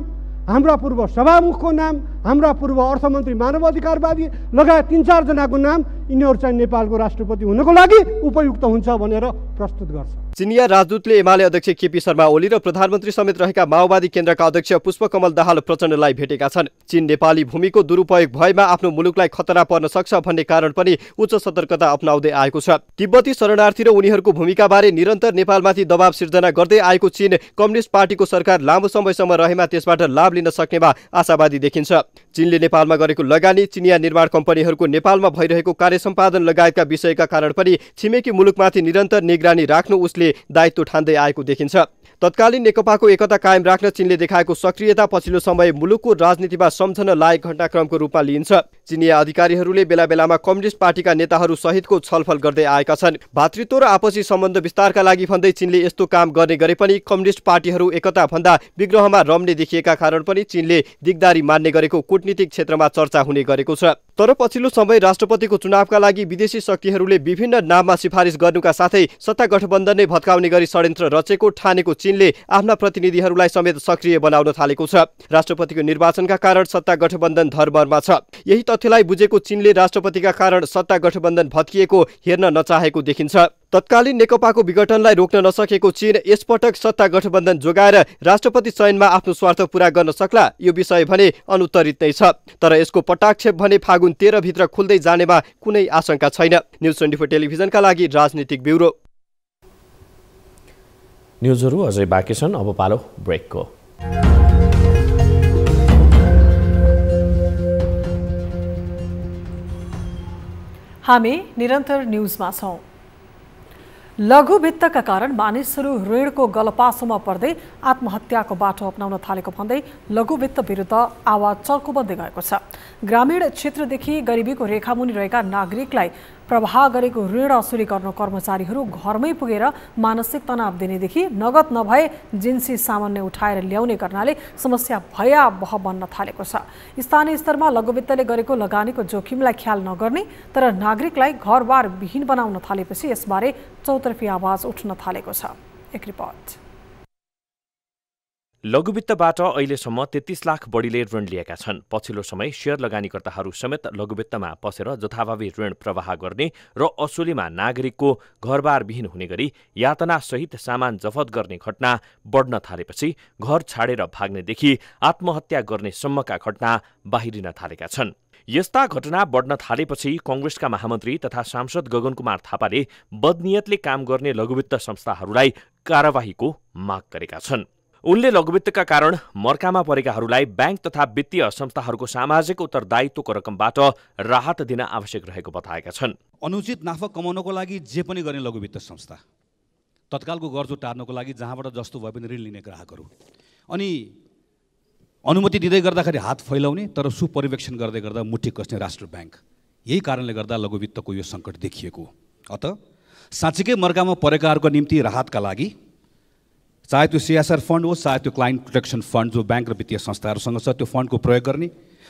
हाम्रा पूर्व सभामुखको नाम, हाम्रा पूर्व अर्थमन्त्री मानवाधिकारवादी लगायत 3-4 जनाको नाम यिनीहरू चाहिँ नेपालको राष्ट्रपति हुनको लागि उपयुक्त हुन्छ भनेर प्रस्तुत गर्छ। चिनिया राजदूतले एमाले अध्यक्ष केपी शर्मा ओली र प्रधानमन्त्री समेत रहेका माओवादी केन्द्रका अध्यक्ष पुष्पकमल दाहाल प्रचण्डलाई भेटेका छन्। चीन नेपाली भूमिको दुरुपयोग भएमा आफ्नो मुलुकलाई खतरा पर्न सक्छ भन्ने कारण पनि उच्च सतर्कता अपनाउँदै आएको छ। तिब्बती शरणार्थी र उनीहरूको भूमिकाबारे निरन्तर नेपालमाथि दबाव सिर्जना गर्दै आएको चीन कम्युनिस्ट पार्टीको सरकार लामो समयसम्म रहेमा त्यसबाट लाभ लिन सक्नेमा आशावादी देखिन्छ। चीनले नेपालमा गरेको लगानी, चिनिया निर्माण कम्पनीहरूको नेपालमा भइरहेको कार्य सम्पादन लगायतका विषयका कारण पनि छिमेकी मुलुकमाथि निरन्तर निगरानी राख्नु उसले दायित्व ठान्दै आएको देखिन्छ। तत्कालीन नेकपाको एकता कायम राख्न चीनले देखाएको सक्रियता पछिल्लो समय मुलुकको राजनीतिमा सम्झन लायक घटनाक्रमको रूपमा लिइन्छ। चिनिया अधिकारीहरूले बेला बेलामा कम्युनिस्ट पार्टीका नेताहरू सहितको छलफल गर्दै आएका छन्। भातृत्व र आपसी सम्बन्ध विस्तारका लागि भन्दै चीनले यस्तो काम गर्ने गरे पनि कम्युनिस्ट पार्टीहरू एकता भन्दा विग्रहमा रम्ने देखिएका कारण पनि चीनले दिगदारी मान्ने गरेको कूटनीतिक क्षेत्रमा चर्चा हुने गरेको छ। तर पछिल्लो समय राष्ट्रपतिको चुनावका लागि विदेशी शक्तिहरूले विभिन्न नाममा सिफारिस गर्नुका साथै सत्ता गठबन्धन नै भत्काउने गरी षड्यन्त्र रचेको ठानेको चीनले आफ्ना प्रतिनिधिहरूलाई समेत सक्रिय बनाउन थालेको छ। राष्ट्रपतिको निर्वाचनका कारण सत्ता गठबन्धन धरमरमा छ। यही तथ्यलाई बुझेको चीनले राष्ट्रपतिका कारण सत्ता गठबन्धन भत्किएको हेर्न नचाहेको देखिन्छ। तत्कालीन नेकपाको विघटनलाई रोक्न नसकेको चीन यसपटक सत्ता गठबन्धन जोगाएर राष्ट्रपति चयनमा आफ्नो स्वार्थ पूरा गर्न सक्ला यो विषय भने अनुत्तरित नै छ। तर यसको पटाक्षेप भने फागुन 13 भित्र खुल्दै जानेमा कुनै आशंका छैन। न्युज 24 टेलिभिजनका लागि राजनीतिक ब्युरो। न्युजहरू अझै बाँकी छन्, अब पालो ब्रेकको। हामी निरन्तर न्युजमा छौं। लघु वित्तका कारण मानिसहरू ऋणको गलपासोमा पर्दै आत्महत्याको बाटो अपनाउन थालेको भन्दै लघु वित्त विरुद्ध आवाज चर्को बन्दै गएको छ। ग्रामीण क्षेत्रदेखि गरिबीको रेखामुनि रहेका नागरिकलाई प्रवाह गरेको ऋण असुली गर्न कर्मचारीहरू घरमै पुगेर मानसिक तनाव दिनेदेखि नगद नभए जिन्सी सामान्य उठाएर ल्याउने गर्नाले समस्या भयावह बन्न थालेको छ। स्थानीय स्तरमा लघुवित्तले गरेको लगानीको जोखिमलाई ख्याल नगर्ने तर नागरिकलाई घरबार विहीन बनाउन थालेपछि यसबारे चौतर्फी आवाज उठ्न थालेको छ। एक रिपोर्ट। लघुवित्तबाट अहिलेसम्म 33 लाख बढीले ऋण लिएका छन्। पछिल्लो समय शेयर लगानीकर्ताहरू समेत लघुवित्तमा पसेर जथाभावी ऋण प्रवाह गर्ने र असुलीमा नागरिकको घरबार विहीन हुने गरी यातनासहित सामान जफत गर्ने घटना बढ्न थालेपछि घर छाडेर भाग्नेदेखि आत्महत्या गर्ने सम्मका घटना बाहिरिन थालेका छन्। यस्ता घटना बढ्न थालेपछि कांग्रेसका महामन्त्री तथा सांसद गगन कुमार थापाले बदनियतले काम गर्ने लघुवित्त संस्थाहरूलाई कारबाहीको माग गरेका छन्। उनले लघुवित्तका कारण मर्कामा परेकाहरूलाई बैंक तथा वित्तीय संस्थाहरूको सामाजिक उत्तरदायित्वको रकमबाट राहत दिन आवश्यक रहेको बताएका छन्। अनुचित नाफा कमाउनको लागि जे पनि गर्ने लघुवित्त संस्था, तत्कालको गर्जो टार्नको लागि जहाँबाट जस्तो भए पनि ऋण लिने ग्राहकहरू, अनि अनुमति दिँदै गर्दाखेरि हात फैलाउने तर सुपरिवेक्षण गर्दै गर्दा मुठी कस्ने राष्ट्र ब्याङ्क, यही कारणले गर्दा लघुवित्तको यो सङ्कट देखिएको। अत साँच्चीकै मर्कामा परेकाहरूको निम्ति राहतका लागि चाहे त्यो CSR फन्ड होस् चाहे त्यो क्लाइन्ट प्रोटेक्सन फन्ड जो ब्याङ्क र वित्तीय संस्थाहरूसँग छ त्यो फन्डको प्रयोग गर्ने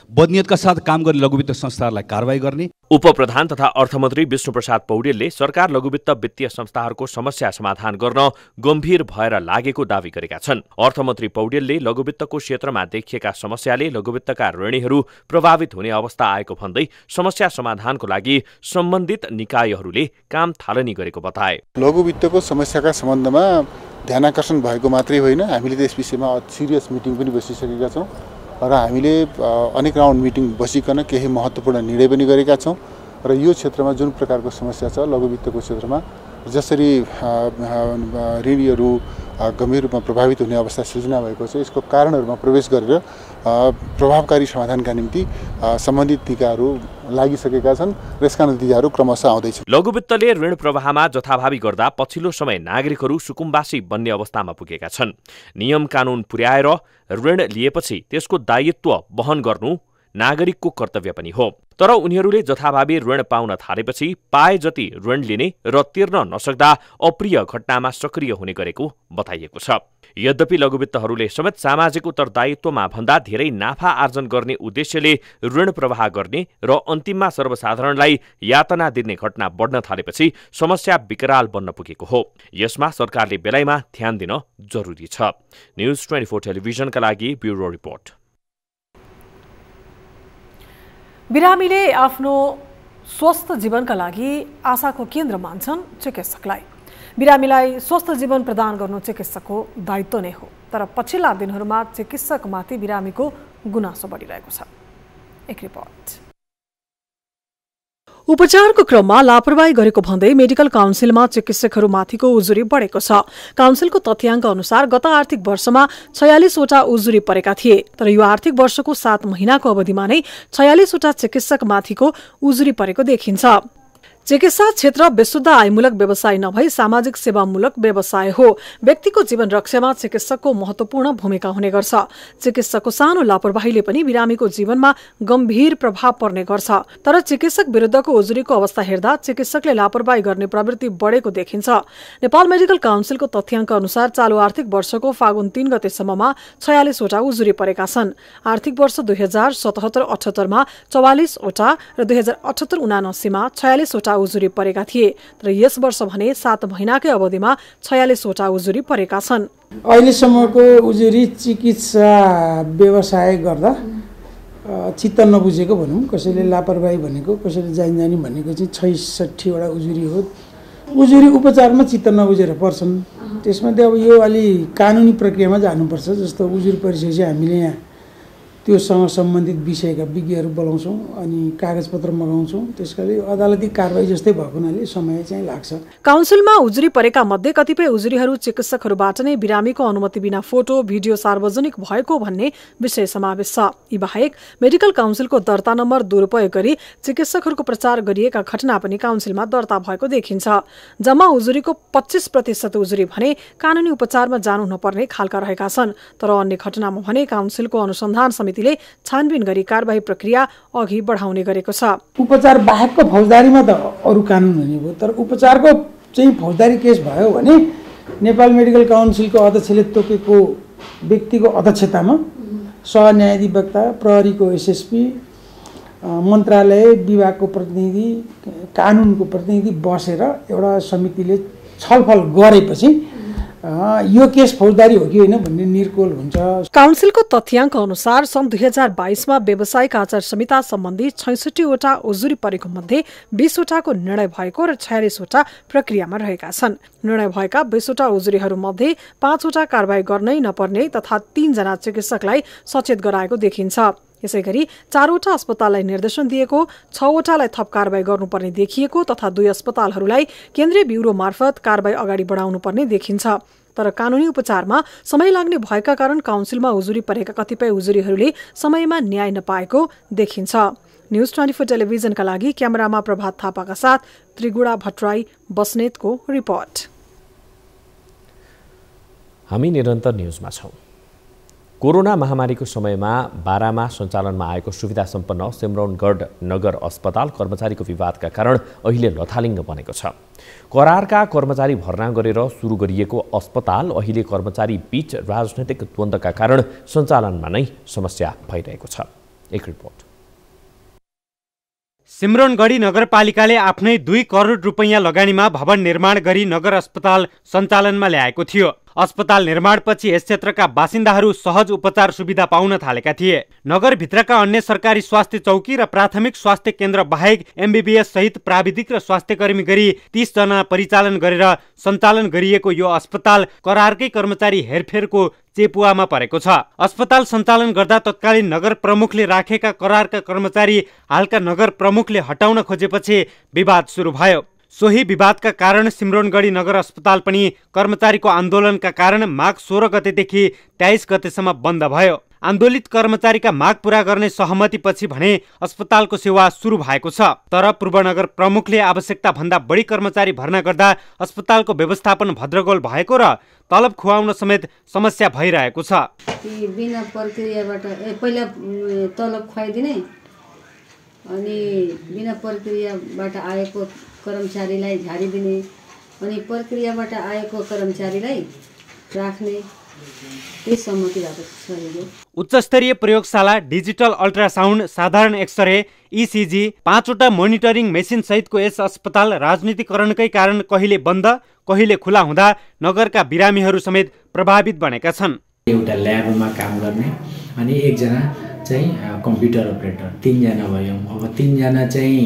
बदनीयतका साथ काम गर्ने लघुवित्त संस्थाहरूलाई कारबाही गर्ने। उपप्रधान तथा अर्थमन्त्री विष्णुप्रसाद पौडेलले सरकार लघुवित्त वित्तीय संस्थाहरूको समस्या समाधान गर्न गम्भीर भएर लागेको दावी गरेका छन्। अर्थमन्त्री पौडेलले लघुवित्तको क्षेत्रमा देखिएका समस्याले लघुवित्तका ऋणीहरू प्रभावित हुने अवस्था आएको भन्दै समस्या समाधानको लागि सम्बन्धित निकायहरूले काम थालनी गरेको बताए। लघुवित्तको समस्याका सम्बन्धमा ध्यानाकर्षण भएको मात्रै होइन, हामीले त्यस विषयमा सिरियस मिटिङ पनि बसिसकेका छौँ र हामीले अनेक राउन्ड मिटिङ बसिकन केही महत्त्वपूर्ण निर्णय पनि गरेका छौँ र यो क्षेत्रमा जुन प्रकारको समस्या छ लघुवित्तको क्षेत्रमा जसरी ऋणीहरू गम्भीर रूपमा प्रभावित हुने अवस्था सृजना भएको छ यसको कारणहरूमा प्रवेश गरेर प्रभावकारी समाधानका निम्ति सम्बन्धित निकायहरू लागिसकेका छन् र यसका नतिजाहरू क्रमशः आउँदैछन्। लघुवित्तले ऋण प्रवाहमा जथाभावी गर्दा पछिल्लो समय नागरिकहरू सुकुम्बासी बन्ने अवस्थामा पुगेका छन्। नियम कानुन पुर्याएर ऋण लिएपछि त्यसको दायित्व वहन गर्नु नागरिकको कर्तव्य पनि हो, तर उनीहरूले जथाभावी ऋण पाउन थालेपछि पाए जति ऋण लिने र तिर्न नसक्दा अप्रिय घटनामा सक्रिय हुने गरेको बताइएको छ। यद्यपि लघुवित्तहरूले समेत सामाजिक उत्तरदायित्वमा भन्दा धेरै नाफा आर्जन गर्ने उद्देश्यले ऋण प्रवाह गर्ने र अन्तिममा सर्वसाधारणलाई यातना दिने घटना बढ्न थालेपछि समस्या विकराल बन्न पुगेको हो। यसमा सरकारले बेलैमा ध्यान दिन जरुरी छ। न्युज 24 टेलिभिजनका लागि ब्युरो रिपोर्ट। बिरामीले आफ्नो स्वस्थ जीवनका लागि आशाको केन्द्र मान्छन् चिकित्सकलाई। बिरामीलाई स्वस्थ जीवन प्रदान गर्नु चिकित्सकको दायित्व नै हो, तर पछिल्ला दिनहरूमा चिकित्सकमाथि बिरामीको गुनासो बढिरहेको छ। एक रिपोर्ट। उपचारको क्रममा लापरवाही गरेको भन्दै मेडिकल काउन्सिलमा चिकित्सकहरूमाथिको उजुरी बढेको छ। काउन्सिलको तथ्याङ्क अनुसार गत आर्थिक वर्षमा 46 वटा उजुरी परेका थिए, तर यो आर्थिक वर्षको 7 महिनाको अवधिमा नै 46 वटा चिकित्सकमाथिको उजुरी परेको देखिन्छ। चिकित्सा क्षेत्र विशुद्ध आयमूलक व्यवसाय नभई सामाजिक सेवामूलक व्यवसाय हो। व्यक्तिको जीवन रक्षामा चिकित्सकको महत्वपूर्ण भूमिका हुने गर्छ। चिकित्सकको सानो लापरवाहीले पनि बिरामीको जीवनमा गम्भीर प्रभाव पर्ने गर्छ। तर चिकित्सक विरुद्धको उजुरीको अवस्था हेर्दा चिकित्सकले लापरवाही गर्ने प्रवृत्ति बढेको देखिन्छ। नेपाल मेडिकल काउन्सिलको तथ्याङ्क अनुसार चालु आर्थिक वर्षको फागुन 3 गतेसम्ममा 46 वटा उजुरी परेका छन्। आर्थिक वर्ष 2077-78 मा 44 वटा र 2078-79 मा 46 वटा उजुरी परेका थिए, तर यस वर्ष भने 7 महिनाकै अवधिमा 46 वटा उजुरी परेका छन्। अहिलेसम्मको उजुरी चिकित्सा व्यवसाय गर्दा चित्त नबुझेको भनौँ, कसैले लापरवाही भनेको, कसैले जानी भनेको चाहिँ 66 वटा उजुरी हो। उजुरी उपचारमा चित्त नबुझेर पर्छन्। त्यसमध्ये अब यो अलि कानुनी प्रक्रियामा जानुपर्छ। जस्तो उजुरी परिसकेपछि हामीले यहाँ त्योसँग सम्बन्धित विषयका विज्ञहरू बोलाउँछौँ अनि कागजपत्र मगाउँछौँ। त्यसकाले अदालती कारबाही जस्तै भएको हुनाले समय चाहिँ लाग्छ। काउन्सिलमा उजुरी परेका मध्ये कतिपय उजुरीहरू चिकित्सकहरूबाट नै बिरामीको अनुमति बिना फोटो भिडियो सार्वजनिक भएको भन्ने विषय समावेश छ। यी बाहेक मेडिकल काउन्सिलको दर्ता नम्बर दुरुपयोग गरी चिकित्सकहरूको प्रचार गरिएका घटना पनि काउन्सिलमा दर्ता भएको देखिन्छ। जम्मा उजुरीको 25% उजुरी भने कानुनी उपचारमा जानु नपर्ने खालका रहेका छन्, तर अन्य घटनामा भने काउन्सिलको अनुसन्धान समितिले छानबिन गरी कारबाही प्रक्रिया अघि बढाउने गरेको छ। उपचार बाहेकको फौजदारीमा त अरू कानुन हुने भयो, तर उपचारको चाहिँ फौजदारी केस भयो भने नेपाल मेडिकल काउन्सिलको अध्यक्षले तोकेको व्यक्तिको अध्यक्षतामा सहन्यायाधिवक्ता, प्रहरीको एसएसपी, मन्त्रालय विभागको प्रतिनिधि, कानुनको प्रतिनिधि बसेर एउटा समितिले छलफल गरेपछि यो केस फौजदारी हो कि होइन भन्ने निर्कोल हुन्छ। काउन्सिलको तथ्याङ्क अनुसार सन् 2022 मा व्यावसायिक आचार संहिता सम्बन्धी 66 वटा उजुरी परेको मध्ये 20 वटाको निर्णय भएको र 46 वटा प्रक्रियामा रहेका छन्। निर्णय भएका 20 वटा उजुरीहरू मध्ये 5 वटा कारबाही गर्नै नपर्ने तथा 3 जना चिकित्सकलाई सचेत गराएको देखिन्छ। यसैगरी 4 वटा अस्पताललाई निर्देशन दिएको, 6 वटालाई थप कारबाही गर्नुपर्ने देखिएको तथा 2 अस्पतालहरूलाई केन्द्रीय ब्युरो मार्फत कारबाही अगाडि बढाउनु पर्ने देखिन्छ। तर कानुनी उपचारमा समय लाग्ने भएका कारण काउन्सिलमा उजुरी परेका कतिपय उजुरीहरूले समयमा न्याय नपाएको देखिन्छ। न्युज 24 टेलिभिजनका लागि क्यामेरामा प्रभात थापाका साथ त्रिगुणा भट्टराई बस्नेतको रिपोर्ट। हामी निरन्तर न्युजमा छौं। कोरोना महामारीको समयमा बारामा सञ्चालनमा आएको सुविधा सम्पन्न सिमरौनगढ नगर अस्पताल कर्मचारीको विवादका कारण अहिले लथालिङ्ग बनेको छ। करारका कर्मचारी भर्ना गरेर सुरु गरिएको अस्पताल अहिले कर्मचारी बीच राजनैतिक द्वन्द्वका कारण सञ्चालनमा नै समस्या भइरहेको छ। एक रिपोर्ट। सिम्रोनगढी नगरपालिकाले आफ्नै 2 करोड रुपैयाँ लगानीमा भवन निर्माण गरी नगर अस्पताल सञ्चालनमा ल्याएको थियो। अस्पताल निर्माणपछि यस क्षेत्रका बासिन्दाहरू सहज उपचार सुविधा पाउन थालेका थिए। नगरभित्रका अन्य सरकारी स्वास्थ्य चौकी र प्राथमिक स्वास्थ्य केन्द्र बाहेक MBBS सहित प्राविधिक र स्वास्थ्यकर्मी गरी 30 जना परिचालन गरेर सञ्चालन गरिएको यो अस्पताल करारकै कर्मचारी हेरफेरको चेपुवामा परेको छ। अस्पताल सञ्चालन गर्दा तत्कालीन नगर प्रमुखले राखेका करारका कर्मचारी हालका नगर प्रमुखले हटाउन खोजेपछि विवाद सुरु भयो। सोही विवादका कारण सिम्रोनगढी नगर अस्पताल पनि कर्मचारीको आन्दोलनका कारण माघ 16 गतेदेखि 23 गतेसम्म बन्द भयो। आन्दोलित कर्मचारीका माग पूरा गर्ने सहमतिपछि भने अस्पतालको सेवा सुरु भएको छ। तर पूर्व नगर प्रमुखले आवश्यकता भन्दा बढी कर्मचारी भर्ना गर्दा अस्पतालको व्यवस्थापन भद्रगोल भएको र तलब खुवाउन समेत समस्या भइरहेको छ। बिना प्रक्रियाबाट पहिला तलब खुवाइदिने अनि बिना प्रक्रियाबाट आएको कर्मचारीलाई झारिदिने अनि प्रक्रियाबाट आएको कर्मचारीलाई राख्ने त्यही सहमति भएको छ। उच्चस्तरीय प्रयोगशाला, डिजिटल अल्ट्रासाउन्ड, साधारण एक्सरे, ECG, 5वटा मोनिटरिङ मेसिन सहितको यस अस्पताल राजनीतिकरणकै कारण कहिले बन्द कहिले खुला हुँदा नगरका बिरामीहरू समेत प्रभावित बनेका छन्। एउटा ल्याबमा काम गर्ने अनि एकजना चाहिँ कम्प्युटर अपरेटर, 3 जना भयौँ। अब 3 जना चाहिँ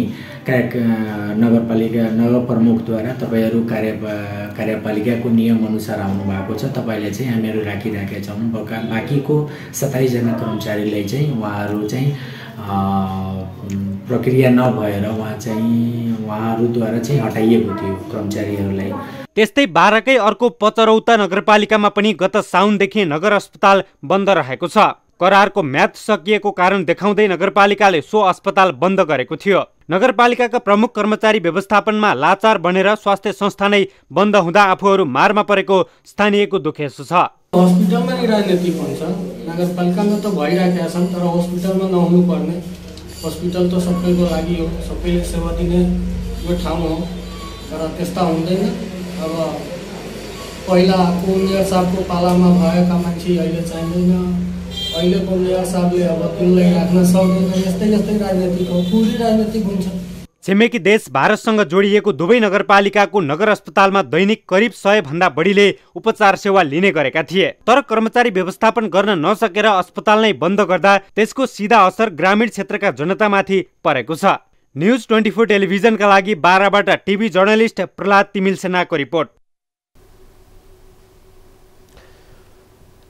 नगरपालिका नगर प्रमुखद्वारा तपाईहरू कार्यपालिकाको नियम अनुसार आउनु भएको छ। तपाईँले चाहिँ हामीहरू राखिराखेका छौँ। बाँकीको 27 जना कर्मचारीलाई चाहिँ उहाँहरू चाहिँ प्रक्रिया नभएर उहाँहरूद्वारा चाहिँ हटाइएको थियो कर्मचारीहरूलाई। त्यस्तै बाराकै अर्को पचरौता नगरपालिकामा पनि गत साउनदेखि नगर अस्पताल बन्द रहेको छ। करारको म्याद सकिएको कारण देखाउँदै नगरपालिकाले सो अस्पताल बन्द गरेको थियो। नगरपालिकाका प्रमुख कर्मचारी व्यवस्थापनमा लाचार बनेर स्वास्थ्य संस्था नै बन्द हुँदा आफूहरू मारमा परेको स्थानीयको दुखेसो छ। हस्पिटलमा नै राजनीति हुन्छ, नगरपालिकामा त भइरहेका छन् तर हस्पिटलमा नहुनु पर्ने। हस्पिटल त सबैको लागि हो, सबैले सेवा दिने यो ठाउँ हो, तर त्यस्ता हुँदैन। अब पहिलाको मेयर साहबको पालामा भएका मान्छे अहिले चाहिँदैन, अहिलेको मेयर साहबले अब तिनलाई राख्न सक्दैन। यस्तै राजनीतिक हो, पुरै राजनीतिक हुन्छ। छिमेकी देश भारतसँग जोडिएको दुवै नगरपालिकाको नगर अस्पतालमा दैनिक करिब 100 भन्दा बढीले उपचार सेवा लिने गरेका थिए। तर कर्मचारी व्यवस्थापन गर्न नसकेर अस्पताल नै बन्द गर्दा त्यसको सिधा असर ग्रामीण क्षेत्रका जनतामाथि परेको छ। न्युज 24 टेलिभिजनका लागि बाराबाट टिभी जर्नलिस्ट प्रहलाद तिमिल सेनाको रिपोर्ट।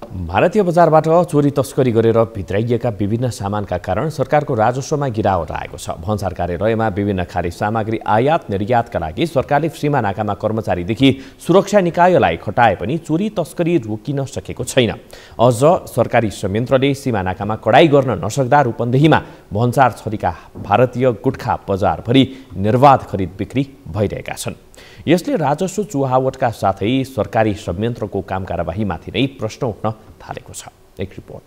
भारतीय बजारबाट चोरी तस्करी गरेर भित्राइएका विभिन्न सामानका कारण सरकारको राजस्वमा गिरावट आएको छ। भन्सार कार्यालयमा विभिन्न खाद्य सामग्री आयात निर्यातका लागि सरकारले सीमा नाकामा कर्मचारीदेखि सुरक्षा निकायलाई खटाए पनि चोरी तस्करी रोकिन सकेको छैन। अझ सरकारी संयन्त्रले सीमा नाकामा कडाई गर्न नसक्दा रूपन्देहीमा भन्सार छरीका भारतीय गुटखा बजारभरि निर्बाध खरिद बिक्री भइरहेका छन्। यसले राजस्व चुहावटका साथै सरकारी संयन्त्रको काम कारबाहीमाथि नै प्रश्न उठ्न थालेको छ। एक रिपोर्ट।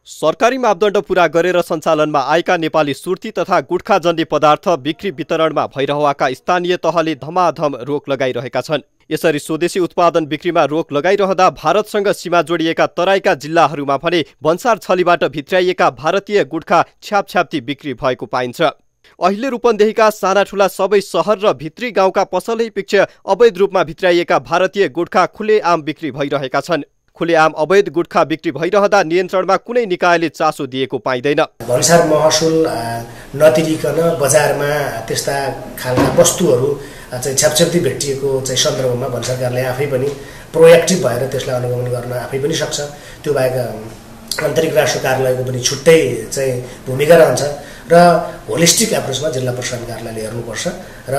सरकारी मापदण्ड पूरा गरेर सञ्चालनमा आएका नेपाली सुर्ती तथा गुटखाजन्य पदार्थ बिक्री वितरणमा भइरहेका स्थानीय तहले धमाधम रोक लगाइरहेका छन्। यसरी स्वदेशी उत्पादन बिक्रीमा रोक लगाइरहँदा भारतसँग सीमा जोडिएका तराईका जिल्लाहरूमा भने भन्सार छलीबाट भित्राइएका भारतीय गुटखा छ्यापछ्याप्ती बिक्री भएको पाइन्छ। अहिले रूपन्देहीका साना ठुला सबै सहर र भित्री गाउँका पसलै पिक्ष अवैध रूपमा भित्राइएका भारतीय गुटखा खुलेआम बिक्री भइरहेका छन्। खुलेआम अवैध गुटखा बिक्री भइरहँदा नियन्त्रणमा कुनै निकायले चासो दिएको पाइँदैन। भन्सार महसुल नतिरिकन बजारमा त्यस्ता खालका वस्तुहरू चाहिँ छ्यापछ्याप्ती भेटिएको चाहिँ सन्दर्भमा भन्सार कार्यालय आफै पनि प्रोएक्टिभ भएर त्यसलाई अनुगमन गर्न आफै पनि सक्छ। त्यो बाहेक आन्तरिक राष्ट्र कार्यालयको पनि छुट्टै चाहिँ भूमिका रहन्छ र होलिस्टिक एप्रोचमा जिल्ला प्रशासन कार्यालयले हेर्नुपर्छ र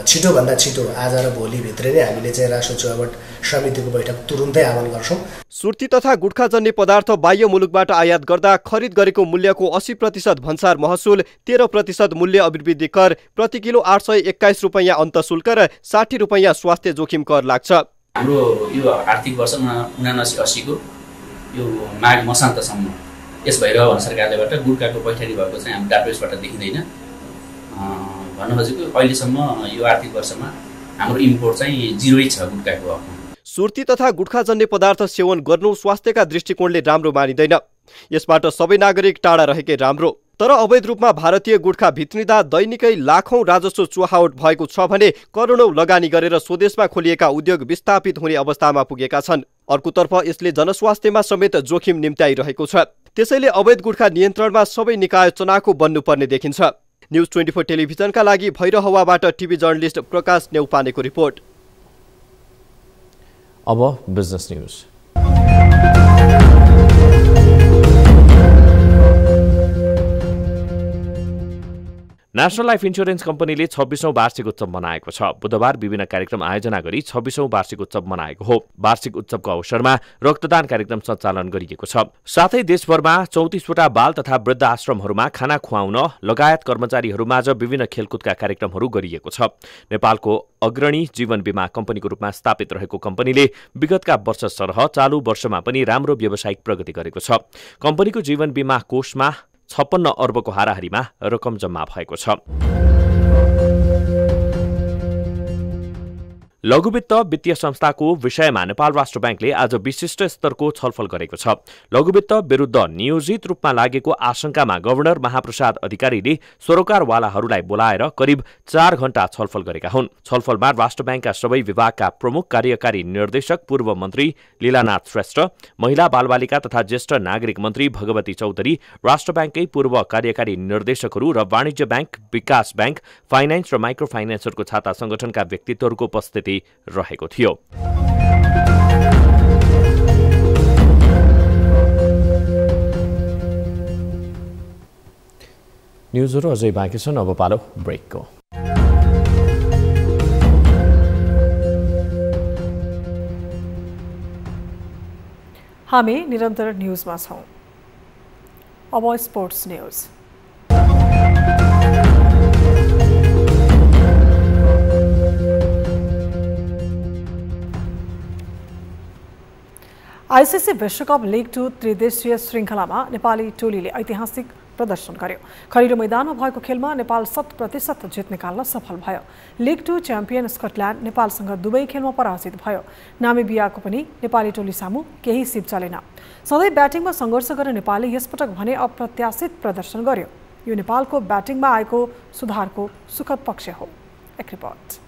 छिटोभन्दा छिटो आज र भोलिभित्रै नै हामीले चाहिँ राष्ट्र चुहावट समितिको बैठक तुरुन्तै आह्वान गर्छौँ। सुर्ती तथा गुटखाजन्य पदार्थ बाह्य मुलुकबाट आयात गर्दा खरिद गरेको मूल्यको 80% भन्सार महसुल, 13% मूल्य अभिवृद्धि कर, प्रति किलो 821 रुपैयाँ अन्त शुल्क र 60 रुपैयाँ स्वास्थ्य जोखिम कर लाग्छ। हाम्रो यो आर्थिक वर्षमा 79-80 को यो माघ मसान्तसम्म यस भैरव भन्सार कार्यालयबाट गुटखाको पैठारी भएको चाहिँ हाम्रो डाटाबेसबाट देखिँदैन। भन्नु खोजेको अहिलेसम्म यो आर्थिक वर्षमा हाम्रो इम्पोर्ट चाहिँ 0 छ गुटखाको। सुर्ती तथा गुटखाजन्य पदार्थ सेवन गर्नु स्वास्थ्यका दृष्टिकोणले राम्रो मानिँदैन। यसबाट सबै नागरिक टाढा रहेकै राम्रो। तर अवैध रूपमा भारतीय गुटखा भित्रिँदा दैनिकै लाखौं राजस्व चुहावट भएको छ भने करोडौं लगानी गरेर स्वदेशमा खोलिएका उद्योग विस्थापित हुने अवस्थामा पुगेका छन्। अर्कोतर्फ यसले जनस्वास्थ्यमा समेत जोखिम निम्त्याइरहेको छ। त्यसैले अवैध गुटखा नियन्त्रणमा सबै निकाय चनाखो बन्नुपर्ने देखिन्छ। न्युज 24 टेलिभिजनका लागि भैरहवाबाट टिभी जर्नलिस्ट प्रकाश नेउपानेको रिपोर्ट। अब business news. National life insurance कम्पनीले 26औं वार्षिक उत्सव मनाएको छ। बुधबार विभिन्न कार्यक्रम आयोजना गरी 26औं वार्षिक उत्सव मनाएको हो। वार्षिक उत्सवको अवसरमा रक्तदान कार्यक्रम सञ्चालन गरिएको छ। साथै देशभरमा 34वटा बाल तथा वृद्ध आश्रमहरूमा खाना खुवाउन लगायत कर्मचारीहरूमाझ विभिन्न खेलकुदका कार्यक्रमहरू गरिएको छ। नेपालको अग्रणी जीवन बीमा कम्पनीको रूपमा स्थापित रहेको कम्पनीले विगतका वर्ष सरह चालू वर्षमा पनि राम्रो व्यावसायिक प्रगति गरेको छ। कम्पनीको जीवन बीमा कोषमा 56 अर्बको हाराहारीमा रकम जम्मा भएको छ। लघुवित्त वित्तीय संस्थाको विषयमा नेपाल राष्ट्र ब्याङ्कले आज विशिष्ट स्तरको छलफल गरेको छ। लघुवित्त विरुद्ध नियोजित रूपमा लागेको आशंकामा गभर्नर महाप्रसाद अधिकारीले सरोकारवालाहरूलाई बोलाएर करिब 4 घण्टा छलफल गरेका हुन्। छलफलमा राष्ट्र ब्याङ्कका सबै विभागका प्रमुख कार्यकारी निर्देशक पूर्व मन्त्री लीलानाथ श्रेष्ठ, महिला बालबालिका तथा ज्येष्ठ नागरिक मन्त्री भगवती चौधरी, राष्ट्र ब्याङ्ककै पूर्व कार्यकारी निर्देशकहरू र वाणिज्य ब्याङ्क, विकास ब्याङ्क, फाइनान्स र माइक्रो फाइनान्सहरूको छाता संगठनका व्यक्तित्वहरूको उपस्थिति रहेको थियो। न्युजहरू अझै बाँकी छन्, अब पालो ब्रेकको। हामी निरन्तर न्युजमा छौं। अब स्पोर्ट्स न्युज। आइसिसी विश्वकप लिग 2 त्रिदेशीय श्रृङ्खलामा नेपाली टोलीले ऐतिहासिक प्रदर्शन गर्यो। खरिलो मैदानमा भएको खेलमा नेपाल 100% जित निकाल्न सफल भयो। लिग 2 च्याम्पियन स्कटल्यान्ड नेपालसँग दुवै खेलमा पराजित भयो। नामिबियाको पनि नेपाली टोली सामु केही सिप चलेन। सधैँ ब्याटिङमा सङ्घर्ष गर्ने नेपालले यसपटक भने अप्रत्याशित प्रदर्शन गर्यो। यो नेपालको ब्याटिङमा आएको सुधारको सुखद पक्ष हो। एक रिपोर्ट।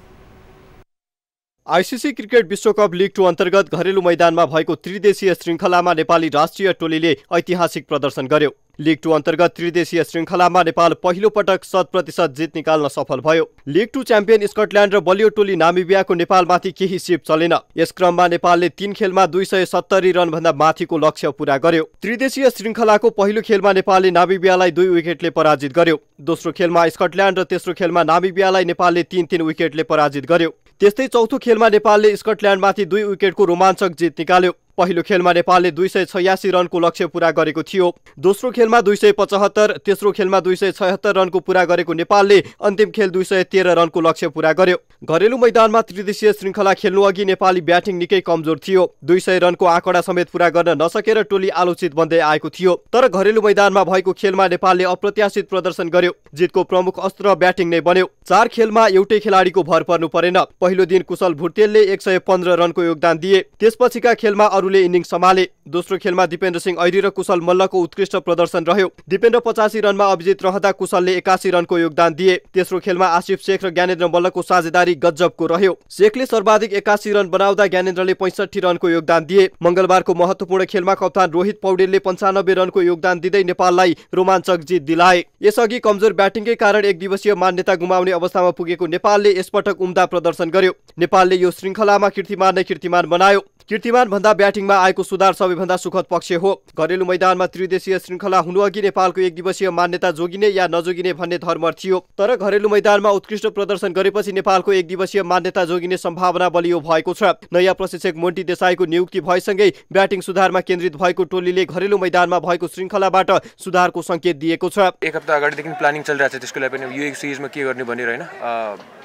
आइसिसी क्रिकेट विश्वकप लिग 2 अन्तर्गत घरेलु मैदानमा भएको त्रिदेशीय श्रृङ्खलामा नेपाली राष्ट्रिय टोलीले ऐतिहासिक प्रदर्शन गर्यो। लिग 2 अन्तर्गत त्रिदेशीय श्रृङ्खलामा नेपाल पहिलो पटक 100% जित निकाल्न सफल भयो। लिग 2 च्याम्पियन स्कटल्यान्ड र बलियो टोली नामिबियाको नेपालमाथि केही सिप चलेन। यस क्रममा नेपालले 3 खेलमा 270 रनभन्दा माथिको लक्ष्य पूरा गर्यो। त्रिदेशीय श्रृङ्खलाको पहिलो खेलमा नेपालले नामिबियालाई 2 विकेटले पराजित गर्यो। दोस्रो खेलमा स्कटल्यान्ड र तेस्रो खेलमा नामिबियालाई नेपालले 3-3 विकेटले पराजित गर्यो। त्यस्तै चौथो खेलमा नेपालले स्कटल्यान्डमाथि 2 विकेटको रोमाञ्चक जित निकाल्यो। पहिलो खेलमा नेपालले 286 रनको लक्ष्य पूरा गरेको थियो। दोस्रो खेलमा 275, तेस्रो खेलमा 276 रनको पूरा गरेको नेपालले अन्तिम खेल 213 रनको लक्ष्य पूरा गर्यो। घरेलु मैदानमा त्रिदेशीय श्रृङ्खला खेल्नु अघि नेपाली ब्याटिङ निकै कमजोर थियो। 200 रनको आँकडा समेत पूरा गर्न नसकेर टोली आलोचित बन्दै आएको थियो। तर घरेलु मैदानमा भएको खेलमा नेपालले अप्रत्याशित प्रदर्शन गर्यो। जितको प्रमुख अस्त्र ब्याटिङ नै बन्यो। 4 खेलमा एउटै खेलाडीको भर पर्नु परेन। पहिलो दिन कुशल भुटेलले 115 रनको योगदान दिए। त्यसपछिका खेलमा अरूले इनिङ्स सम्हाले। दोस्रो खेलमा दिपेन्द्र सिंह ऐरी र कुशल मल्लको उत्कृष्ट प्रदर्शन रह्यो। दिपेन्द्र 85 रनमा अभिजित रहँदा कुशलले 81 रनको योगदान दिए। तेस्रो खेलमा आसिफ शेख र ज्ञानेन्द्र मल्लको साझेदारी गजबको रह्यो। शेखले सर्वाधिक 81 रन बनाउँदा ज्ञानेन्द्रले 65 रनको योगदान दिए। मंगलबारको महत्त्वपूर्ण खेलमा कप्तान रोहित पौडेलले 95 रनको योगदान दिँदै नेपाललाई रोमाञ्चक जित दिलाए। यसअघि कमजोर ब्याटिङकै कारण एक दिवसीय मान्यता गुमाउने अवस्थामा पुगेको नेपालले यसपटक उम्दा प्रदर्शन गर्यो। नेपालले यो श्रृङ्खलामा कीर्तिमान नै कीर्तिमान बनायो। कीर्तिमान भन्दा ब्याटिङमा आएको सुधार सबैभन्दा सुखद पक्ष हो। घरेलु मैदानमा त्रिदेशीय श्रृङ्खला हुनुअघि नेपालको एक दिवसीय मान्यता जोगिने या नजोगिने भन्ने धर्म थियो। तर घरेलु मैदानमा उत्कृष्ट प्रदर्शन गरेपछि नेपालको एक दिवसीय मान्यता जोगिने सम्भावना बलियो भएको छ। नयाँ प्रशिक्षक मोन्टी देसाईको नियुक्ति भएसँगै ब्याटिङ सुधारमा केन्द्रित भएको टोलीले घरेलु मैदानमा भएको श्रृङ्खलाबाट सुधारको संकेत दिएको छ। एक हप्ता अगाडिदेखि प्लानिङ चलिरहेको छ, त्यसको लागि पनि यो सिरिजमा के गर्ने भनेर हैन।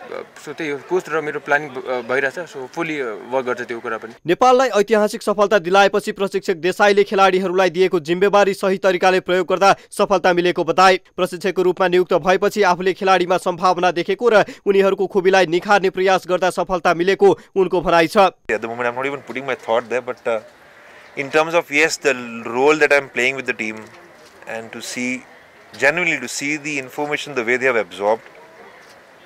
सो त्यही कोच र मेरो प्लानिङ भइरहेछ। सो फुल्ली वर्क गर्छ त्यो कुरा पनि। नेपाललाई ऐतिहासिक सफलता दिलाएपछि प्रशिक्षक देसाईले खेलाडीहरूलाई दिएको जिम्मेवारी सही तरिकाले प्रयोग गर्दा सफलता मिलेको बताए। प्रशिक्षकको रूपमा नियुक्त भएपछि आफूले खेलाडीमा सम्भावना देखेको र उनीहरूको खुबीलाई निखार्ने प्रयास गर्दा सफलता मिलेको उनको भनाइ छ। in terms of, yes, the role that I'm playing with the team, and to see, genuinely to see the information the way they have absorbed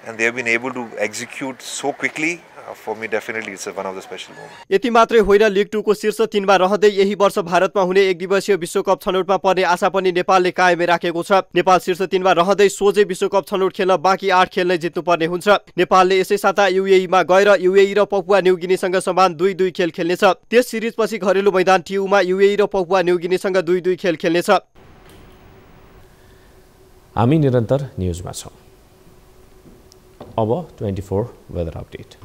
and they have been able to execute so quickly, for me definitely it's one of the special moments. यति मात्रै होइन, league 2 को शीर्ष 3 मा रहँदै यही वर्ष भारतमा हुने एक दिवसीय विश्वकप छनौटमा पर्ने आशा पनि नेपालले कायमै राखेको छ। नेपाल शीर्ष 3 मा रहँदै सोझै विश्वकप छनौट खेल्न बाँकी 8 खेल नै जित्नुपर्ने हुन्छ। नेपालले यसै साता युएई मा गएर युएई र पपुवा न्युगिनीसँग समान 2-2 खेल खेल्नेछ। त्यस सिरिजपछि घरेलु मैदान टियुमा युएई र पपुवा न्युगिनीसँग 2-2 खेल खेल्नेछ। हामी निरन्तर न्युजमा छौं। अब 24 वेदर अपडेट।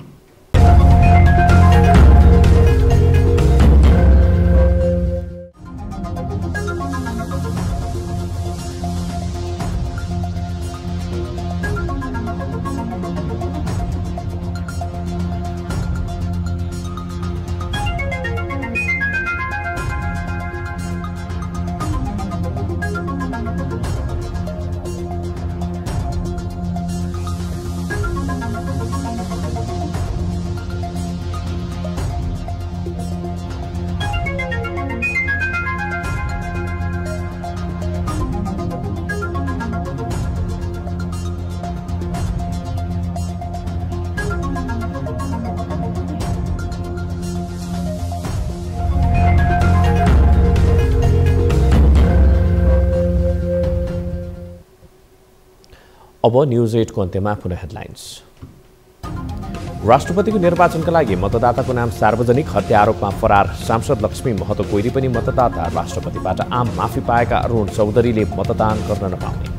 अब न्यूज 8 को अन्त्यमा पुनः हेडलाइन्स। राष्ट्रपतिको निर्वाचनका लागि मतदाताको नाम सार्वजनिक, हत्या आरोपमा फरार सांसद लक्ष्मी महतो कोइरी पनि मतदाता। राष्ट्रपतिबाट आम माफी पाएका अरुण चौधरीले मतदान गर्न नपाउने।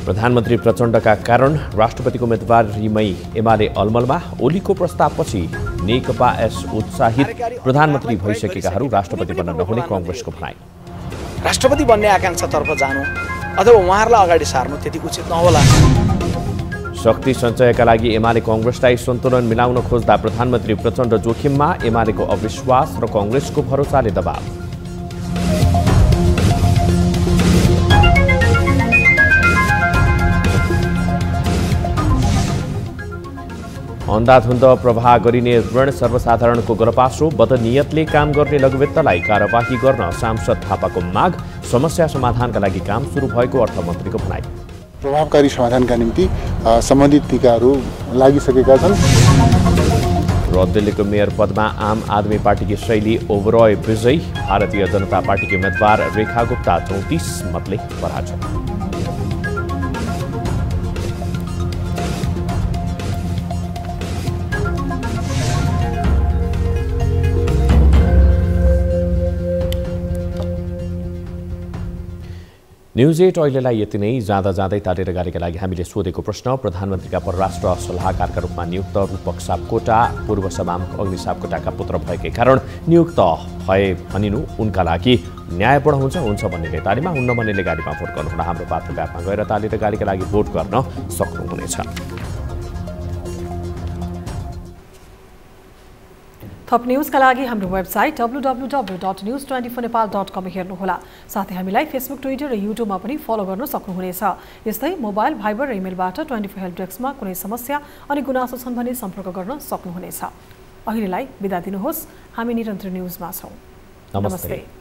प्रधानमन्त्री प्रचण्डका कारण राष्ट्रपतिको उम्मेदवारीमै एमाले अलमलमा। ओलीको प्रस्तावपछि नेकपा एस उत्साहित, प्रधानमन्त्री भइसकेकाहरू राष्ट्रपति बन्न नहुने कांग्रेसको भनाइ। राष्ट्रपति बन्ने आकांक्षातर्फ जानु अथवा उहाँहरूलाई अगाडि सार्नु त्यति उचित नहोला। शक्ति सञ्चयका लागि एमाले कांग्रेसलाई सन्तुलन मिलाउन खोज्दा प्रधानमन्त्री प्रचण्ड जोखिममा। एमालेको अविश्वास र कांग्रेसको भरोसाले दबाव। अन्धाधुन्द प्रवाह गरिने ऋण सर्वसाधारणको गरपासो। बदनियतले काम गर्ने लघुवित्तलाई कार्यवाही गर्न सांसद थापाको माग। समस्या समाधानका लागि काम सुरु भएको अर्थमन्त्रीको भनाइ। प्रभावकारी समाधानका निम्ति सम्बन्धित निकायहरू लागिसकेका छन्। र दिल्लीको मेयर पदमा आम आदमी पार्टीकी शैली ओबरोय विजयी। भारतीय जनता पार्टीकी उम्मेद्वार रेखा गुप्ता 34 मतले पराजय। न्यूज 8 अहिलेलाई यति नै। जाँदा जाँदै तारेर गाडीका लागि हामीले सोधेको प्रश्न, प्रधानमन्त्रीका परराष्ट्र सल्लाहकारका रूपमा नियुक्त रूपक सापकोटा पूर्व सभामुख अग्नि सापकोटाका पुत्र भएकै कारण नियुक्त भए भनिनु उनका लागि न्यायपूर्ण हुन्छ भन्नेले तालीमा, हुन्न भन्नेले गाडीमा भोट गर्नुहुन। हाम्रो पात्रको एपमा गएर तालेर गाडीका लागि भोट गर्न सक्नुहुनेछ। थप न्यूजका लागि हाम्रो वेबसाइट www.news24nepal.com हेर्नुहोला। साथै हामीलाई फेसबुक, ट्विटर र युट्युबमा पनि फलो गर्न सक्नुहुनेछ। यस्तै मोबाइल, भाइबर र इमेलबाट 24 हेल्प डेस्कमा कुनै समस्या अनि गुनासो छन् भने सम्पर्क गर्न सक्नुहुनेछ। अहिलेलाई बिदा दिनुहोस्। हामी निरन्तर न्यूजमा छौं। नमस्ते।